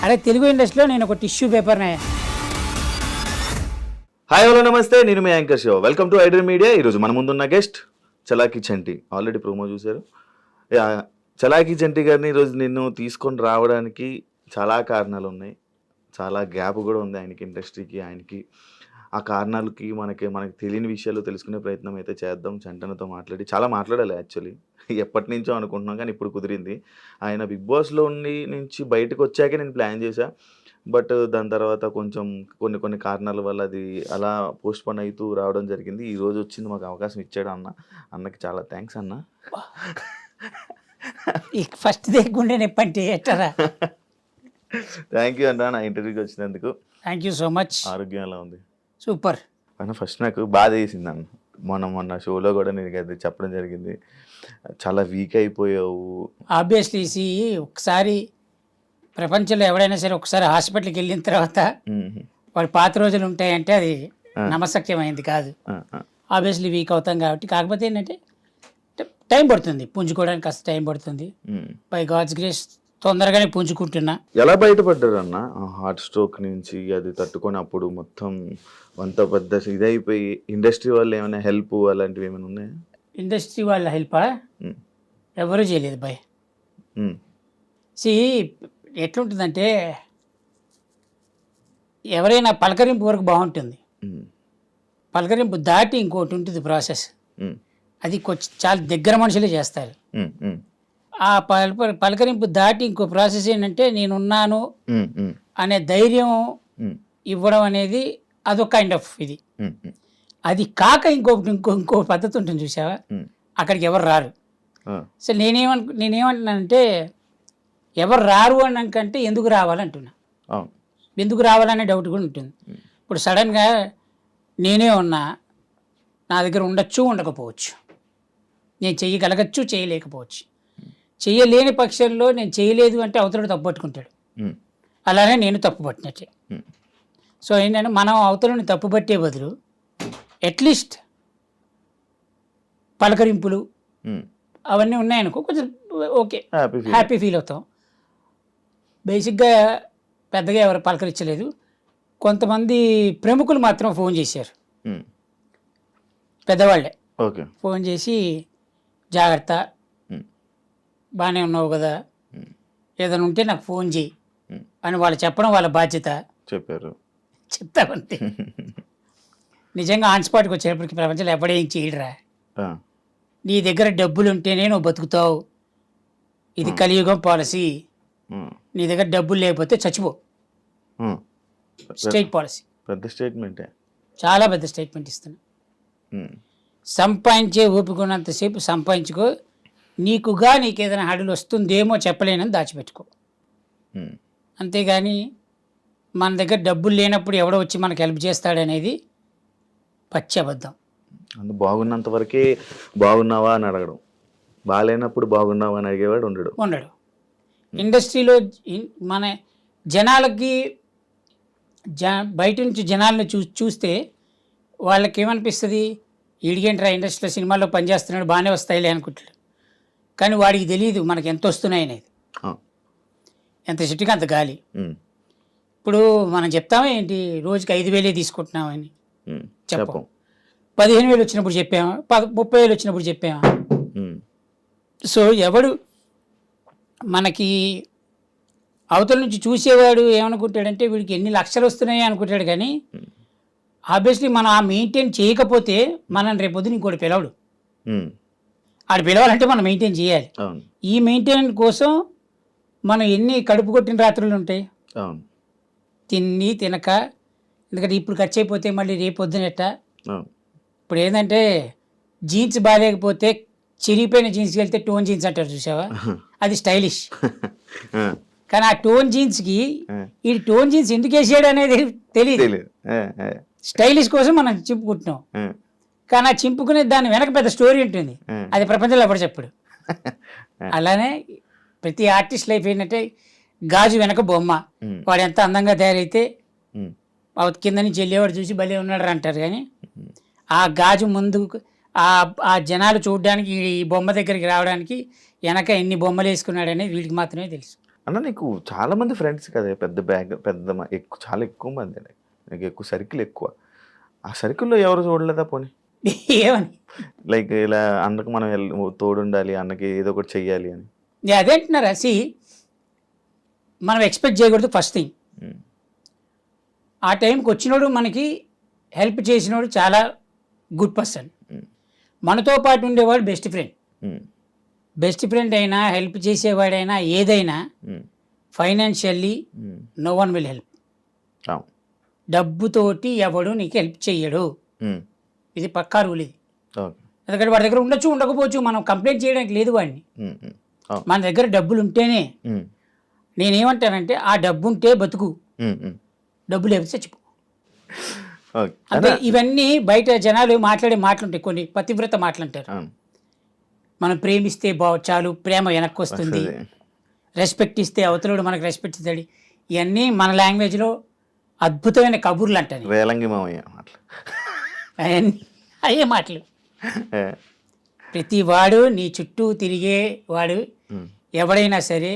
అదే తెలుగు ఇండస్ట్రీలో నేను ఒక టిష్యూ పేపర్ని. హాయ్ హలో నమస్తే, నేను మీ యాంకర్ షో. వెల్కమ్ టు ఐడర్ మీడియా. ఈరోజు మన ముందున్న guest Chalaki Chanti. Already promo చూశారు. చలాకీ చంటి గారిని ఈరోజు నిన్ను తీసుకొని రావడానికి చాలా కారణాలు ఉన్నాయి. చాలా గ్యాప్ కూడా ఉంది ఆయనకి, ఇండస్ట్రీకి, ఆయనకి. ఆ కారణాలకి మనకి తెలియని విషయాలు తెలుసుకునే ప్రయత్నం అయితే చేద్దాం. చంటనతో చాలా మాట్లాడాలి యాక్చువల్లీ. ఎప్పటి నుంచో అనుకుంటున్నాం కానీ ఇప్పుడు కుదిరింది. ఆయన బిగ్ బాస్లో నుంచి బయటకు వచ్చాకే నేను ప్లాన్ చేశా. బట్ దాని తర్వాత కొంచెం కొన్ని కారణాల వల్ల అది అలా పోస్ట్ పోన్ అవుతూ రావడం జరిగింది. ఈరోజు వచ్చింది, మాకు అవకాశం ఇచ్చాడు అన్నకి చాలా థ్యాంక్స్ అన్న. ఫస్ట్ దగ్గుండే నొప్పంటే ఎట్టరా. థ్యాంక్ యూ అన్న నా ఇంటర్వ్యూకి వచ్చినందుకు. Thank you so much. ఆరోగ్యం ఎలా ఉంది? సూపర్ అన్న. ఫస్ట్ నాకు బాధ వేసింది అన్న, మొన్న షోలో కూడా నేను అది చెప్పడం జరిగింది. చాలా వీక్ అయిపోయావు. ఆబ్వియస్లీ ఒకసారి ప్రపంచంలో ఎవడైనా సరే ఒకసారి హాస్పిటల్కి వెళ్ళిన తర్వాత వాడి పాత రోజులు ఉంటాయంటే అది నమ్మశక్యమైంది కాదు. ఆబ్వియస్లీ వీక్ అవుతాం కాబట్టి. కాకపోతే ఏంటంటే టైం పడుతుంది, పుంజుకోవడానికి కాస్త టైం పడుతుంది. బై గాడ్స్ గ్రేస్ తొందరగానే పుంజుకుంటున్నా. ఎలా బయటపడ్డారు అన్న హార్ట్ స్ట్రోక్ నుంచి? అది తట్టుకొని అప్పుడు మొత్తం అంత పెద్ద ఇదైపోయి ఇండస్ట్రీ వాళ్ళు ఏమైనా హెల్ప్ అలాంటివి ఏమైనా ఉన్నాయా? ఇండస్ట్రీ వాళ్ళ హెల్పా? ఎవరు చేయలేదు బాయ్. ఎట్లుంటుందంటే ఎవరైనా పలకరింపు వరకు బాగుంటుంది, పలకరింపు దాటి ఇంకోటి ఉంటుంది ప్రాసెస్. అది కొంచెం చాలా దగ్గర మనుషులే చేస్తారు. ఆ పలకరింపు దాటి ఇంకో ప్రాసెస్ ఏంటంటే నేనున్నాను అనే ధైర్యం ఇవ్వడం అనేది అదొక కైండ్ ఆఫ్ ఇది. అది కాక ఇంకో పద్ధతి ఉంటుంది చూసావా, అక్కడికి ఎవరు రారు. సో నేనేమంటున్నానంటే ఎవరు రారు అన్నాకంటే ఎందుకు రావాలంటున్నా. ఎందుకు రావాలనే డౌట్ కూడా ఉంటుంది. ఇప్పుడు సడన్గా నేనే ఉన్నా, నా దగ్గర ఉండొచ్చు ఉండకపోవచ్చు, నేను చెయ్యగలగచ్చు చేయలేకపోవచ్చు. చెయ్యలేని పక్షంలో నేను చేయలేదు అంటే అవతలుడు తప్పు పట్టుకుంటాడు, అలానే నేను తప్పు పట్టినట్టే. సో ఏంటంటే మనం అవతలని తప్పు పట్టే బదులు అట్లీస్ట్ పలకరింపులు అవన్నీ ఉన్నాయనుకో కొంచెం ఓకే, హ్యాపీ ఫీల్ అవుతాం. బేసిక్గా పెద్దగా ఎవరు పలకరించలేదు. కొంతమంది ప్రముఖులు మాత్రం ఫోన్ చేశారు, పెద్దవాళ్ళే ఫోన్ చేసి జాగ్రత్త, బాగానే ఉన్నావు కదా, ఏదైనా ఉంటే నాకు ఫోన్ చేయి అని వాళ్ళు చెప్పడం వాళ్ళ బాధ్యత. చెప్పారు, చెప్తామంతే. నిజంగా ఆన్ స్పాట్కి వచ్చేటప్పటికి ప్రపంచంలో ఎప్పుడేం చేయడరా. నీ దగ్గర డబ్బులు ఉంటేనే నువ్వు బతుకుతావు, ఇది కలియుగం పాలసీ. నీ దగ్గర డబ్బులు లేకపోతే చచ్చిపో. State policy. పెద్ద స్టేట్మెంటే, చాలా పెద్ద స్టేట్మెంట్ ఇస్తున్నా. సంపాదించే ఊపుకున్నంతసేపు సంపాదించుకో, నీకుగా నీకేదైనా హడులు వస్తుందేమో చెప్పలేనని దాచిపెట్టుకో. అంతేగాని మన దగ్గర డబ్బులు లేనప్పుడు ఎవడో వచ్చి మనకు హెల్ప్ చేస్తాడనేది పచ్చి అబద్ధం. బాగున్నంత వరకే బాగున్నావా అని అడగడం, బాగాలేనప్పుడు బాగున్నావా అని అడిగేవాడు ఉండడు. ఇండస్ట్రీలో మన జనాలకి బయట నుంచి జనాలను చూస్తే వాళ్ళకి ఏమనిపిస్తుంది, ఈడిగేంట్రా ఇండస్ట్రీలో సినిమాల్లో పనిచేస్తున్నాడు బాగానే వస్తాయిలే అనుకుంటాడు. కానీ వాడికి తెలియదు మనకి ఎంత వస్తున్నాయి అనేది. ఎంత చెట్టుకి అంత గాలి. ఇప్పుడు మనం చెప్తామా ఏంటి, రోజుకి 5,000 తీసుకుంటున్నామని చెప్పం. 15,000 వచ్చినప్పుడు చెప్పామా, 30,000 వచ్చినప్పుడు చెప్పామా. సో ఎవడు మనకి అవతల నుంచి చూసేవాడు ఏమనుకుంటాడంటే వీడికి ఎన్ని లక్షలు వస్తున్నాయి అనుకుంటాడు. కానీ ఆబ్వియస్లీ మనం ఆ మెయింటైన్ చేయకపోతే మనం రేపొద్దున ఇంకోటి పిలవడు. ఆడు పిలవాలంటే మనం మెయింటైన్ చేయాలి. ఈ మెయింటైన్ కోసం మనం ఎన్ని కడుపు కొట్టిన రాత్రులు ఉంటాయి, తిని తినక. ఎందుకంటే ఇప్పుడు ఖర్చు అయిపోతే మళ్ళీ రేపొద్దునెట్ట. ఇప్పుడు ఏంటంటే జీన్స్ బాగాలేకపోతే చిరిగిపోయిన జీన్స్కి వెళ్తే టోన్ జీన్స్ అంటారు చూసావా, అది స్టైలిష్. కానీ ఆ టోన్ జీన్స్కి ఈ టోన్ జీన్స్ ఎందుకు వేసాడు అనేది తెలియదు. స్టైలిష్ కోసం మనం చింపుకుంటున్నాం, కానీ ఆ చింపుకునే దాని వెనక పెద్ద స్టోరీ ఉంటుంది, అది ప్రపంచంలో ఎవరు చెప్పడు. అలానే ప్రతి ఆర్టిస్ట్ లైఫ్ ఏంటంటే గాజు వెనక బొమ్మ. వాడు ఎంత అందంగా తయారైతే కింద నుంచి వెళ్ళేవాడు చూసి భలే ఉన్నాడు అంటారు. కానీ ఆ గాజు ముందు ఆ జనాలు చూడడానికి ఈ బొమ్మ దగ్గరికి రావడానికి వెనక ఎన్ని బొమ్మలు వేసుకున్నాడు అనేది వీడికి మాత్రమే తెలుసు. అన్న నీకు చాలా మంది ఫ్రెండ్స్ కదా, పెద్ద బ్యాగ్ పెద్ద ఎక్కువ, చాలా ఎక్కువ మంది, నీకు ఎక్కువ సర్కిల్ ఎక్కువ. ఆ సర్కిల్లో ఎవరు చూడలేదా పోనీ? ఏమని లైక్ ఇలా అన్నకు మనం తోడుండాలి, అన్నకి ఏదో ఒకటి చెయ్యాలి అని. అదేంటున్నారా? మనం ఎక్స్పెక్ట్ చేయకూడదు ఫస్ట్ థింగ్. ఆ టైంకి వచ్చినోడు మనకి హెల్ప్ చేసినోడు చాలా గుడ్ పర్సన్. మనతో పాటు ఉండేవాడు బెస్ట్ ఫ్రెండ్. బెస్ట్ ఫ్రెండ్ అయినా, హెల్ప్ చేసేవాడైనా, ఏదైనా financially no one will help. డబ్బుతోటి ఎవడు నీకు హెల్ప్ చెయ్యడు. ఇది పక్కా రూల్ ఇది. ఎందుకంటే వాడి దగ్గర ఉండొచ్చు, ఉండకపోవచ్చు, మనం కంప్లైంట్ చేయడానికి లేదు వాడిని. మన దగ్గర డబ్బులు ఉంటేనే. నేనేమంటానంటే ఆ డబ్బు ఉంటే బతుకు, డబ్బు లేకపోతే చచ్చిపో. అంటే ఇవన్నీ బయట జనాలు మాట్లాడే మాటలుంటాయి, కొన్ని పతివ్రత మాటలంటారు. మనం ప్రేమిస్తే చాలు, ప్రేమ వెనక్కి వస్తుంది, రెస్పెక్ట్ ఇస్తే అవతలుడు మనకు రెస్పెక్ట్ ఇస్తాడు. ఇవన్నీ మన లాంగ్వేజ్లో అద్భుతమైన కబుర్లు అంటాను. అయ్యే మాటలు. ప్రతి వాడు నీ చుట్టూ తిరిగే వాడు ఎవడైనా సరే,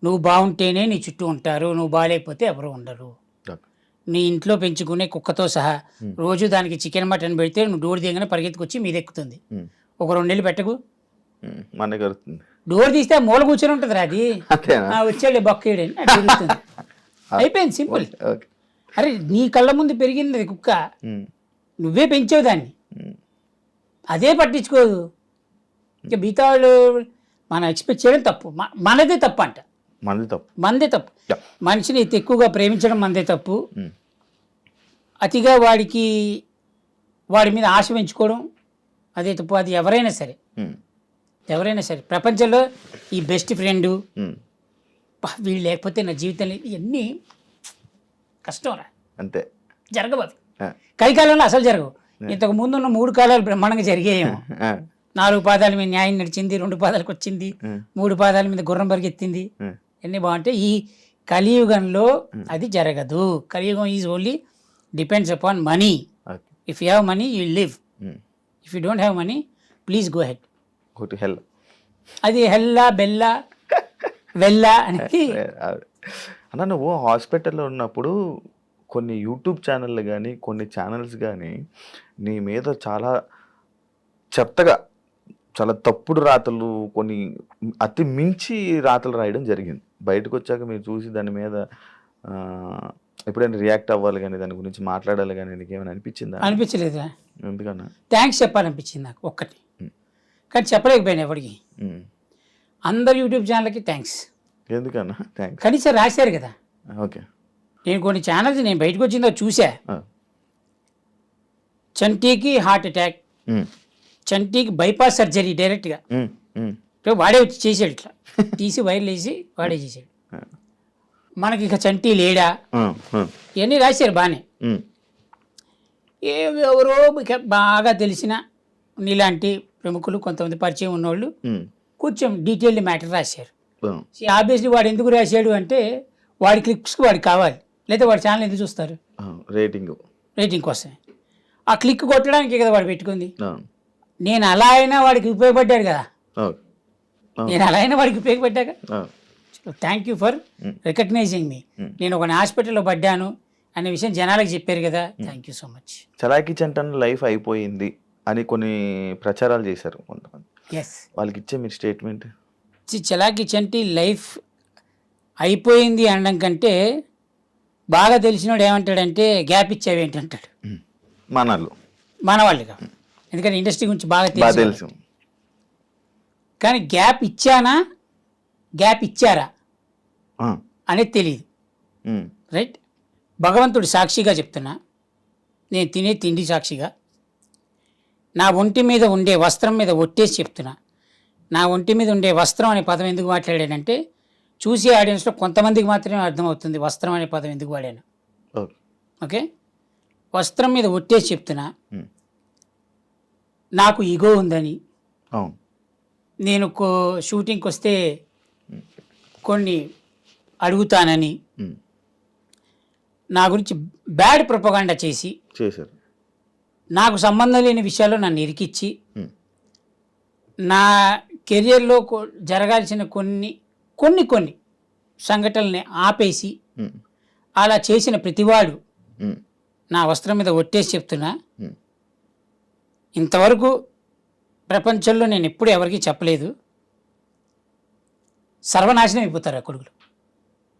నువ్వు బాగుంటేనే నీ చుట్టూ ఉంటారు, నువ్వు బాగాలేకపోతే ఎవరు ఉండరు. నీ ఇంట్లో పెంచుకునే కుక్కతో సహా రోజు దానికి చికెన్ మటన్ పెడితే నువ్వు డోర్ దిగగానే పరిగెత్తుకొచ్చి మీదెక్కుతుంది. ఒక 2 నెలలు పెట్టకు, డోర్ తీస్తే మూల కూర్చొని ఉంటుంది రా, అది వచ్చాడు బొక్కేయడని తిరుగుతుంది. అయిపోయింది, సింపుల్. అరే నీ కళ్ళ ముందు పెరిగింది అది కుక్క, నువ్వే పెంచావు దాన్ని, అదే పట్టించుకోదు. ఇంకా మిగతా వాళ్ళు మనం ఎక్స్పెక్ట్ చేయడం తప్పు, మనదే తప్పు అంట. మనదే తప్పు. మనిషిని ఎక్కువగా ప్రేమించడం మనదే తప్పు. అతిగా వాడి మీద ఆశ పెంచుకోవడం అదే తప్పు. అది ఎవరైనా సరే ప్రపంచంలో ఈ బెస్ట్ ఫ్రెండు వీళ్ళు లేకపోతే నా జీవితం లేదు, ఇవన్నీ కష్టం రా, అంతే. జరగవు అవి, కలికాలంలో అసలు జరగవు. ఇంతకు ముందున్న 3 కాలాలు బ్రహ్మాండంగా జరిగేయేమో. 4 పాదాల మీద న్యాయం నడిచింది, 2 పాదాలకు వచ్చింది, 3 పాదాల మీద గుర్రం పరిగెత్తింది, అన్నీ బాగుంటాయి. ఈ కలియుగంలో అది జరగదు. కలియుగం is only depends upon money. If you have money you live, if you don't have money please go head. అది హెల్లా బెల్లా వెల్లా అనేది. అన్న నువ్వు హాస్పిటల్లో ఉన్నప్పుడు కొన్ని యూట్యూబ్ ఛానళ్ళు కానీ, కొన్ని ఛానల్స్ కానీ నీ మీద చాలా చెత్తగా, చాలా తప్పుడు రాతలు, కొన్ని అతి మించి రాతలు రాయడం జరిగింది. బయటకు వచ్చాక మీరు చూసి దాని మీద ఎప్పుడైనా రియాక్ట్ అవ్వాలి కానీ, దాని గురించి మాట్లాడాలి కానీ నీకు ఏమైనా అనిపించిందా? అనిపించలేదా? ఎందుకన్నా? థ్యాంక్స్ చెప్పాలనిపించింది నాకు ఒక్కటి, కానీ చెప్పలేకపోయాను ఎవరికి. అందరు యూట్యూబ్ ఛానల్కి థ్యాంక్స్. ఎందుకన్నా థ్యాంక్స్? కనీసం రాశారు కదా. ఓకే. నేను కొన్ని ఛానల్స్ నేను బయటకు వచ్చిందో చూసా. చంటీకి హార్ట్ అటాక్, చంటీకి బైపాస్ సర్జరీ డైరెక్ట్గా వాడే వచ్చి చేసాడు, ఇట్లా తీసి వైర్లు వేసి వాడే చేసాడు. మనకి ఇక చంటీ లేడా, ఇవన్నీ రాశారు బాగానే. ఎవరో బాగా తెలిసిన నీలాంటి ప్రముఖులు, కొంతమంది పరిచయం ఉన్నవాళ్ళు కొంచెం డీటెయిల్డ్ మ్యాటర్ రాశారు. ఆబ్వియస్లీ వాడు ఎందుకు రాశాడు అంటే వాడి క్లిక్స్కి వాడికి కావాలి, లేదా వాడి ఛానల్ ఎందుకు చూస్తారు? రేటింగ్ కోసమే. ఆ క్లిక్ కొట్టడానికి కదా వాడు పెట్టుకుంది. నేను అలా అయినా వాడికి ఉపయోగపడ్డాడు కదా, నేను అలా అయినా వాడికి ఉపయోగపడ్డాక. Thank you for recognising me. నేను ఒక హాస్పిటల్లో పడ్డాను అనే విషయం జనాలకు చెప్పారు కదా, thank you so much. Chalaki చంటన్ లైఫ్ అయిపోయింది అని కొన్ని ప్రచారాలు చేశారు కొంతమంది. ఎస్, వాళ్ళకి ఇచ్చే మీరు స్టేట్మెంట్? చలాకీ చంటి లైఫ్ అయిపోయింది అనడం కంటే బాగా తెలిసినోడు ఏమంటాడంటే గ్యాప్ ఇచ్చావు ఏంటి అంటాడు. మన వాళ్ళు కాదు, ఎందుకంటే ఇండస్ట్రీ గురించి బాగా తెలుసు. కానీ గ్యాప్ ఇచ్చానా, గ్యాప్ ఇచ్చారా అనేది తెలియదు. రైట్, భగవంతుడు సాక్షిగా చెప్తున్నా, నేను తినే తిండి సాక్షిగా, నా ఒంటి మీద ఉండే వస్త్రం మీద ఒట్టేసి చెప్తున్నా. నా ఒంటి మీద ఉండే వస్త్రం అనే పదం ఎందుకు మాట్లాడానంటే చూసే ఆడియన్స్లో కొంతమందికి మాత్రమే అర్థమవుతుంది వస్త్రం అనే పదం ఎందుకు వాడాను. ఓకే, వస్త్రం మీద ఒట్టేసి చెప్తున్నా, నాకు ఈగో ఉందని, నేను షూటింగ్కి వస్తే కొన్ని అడుగుతానని, నా గురించి బ్యాడ్ ప్రొపగాండా చేశారు. నాకు సంబంధం లేని విషయాల్లో నన్ను ఇరికిచ్చి, నా కెరియర్లో జరగాల్సిన కొన్ని సంఘటనల్ని ఆపేసి ఉమ్, అలా చేసిన ప్రతివాడు ఉమ్, నా వస్త్రం మీద ఒట్టేసి చెప్తున్నా, ఉమ్, ఇంతవరకు ప్రపంచంలో నేను ఎప్పుడు ఎవరికీ చెప్పలేదు, సర్వనాశనం అయిపోతారు ఆ కొడుకులు.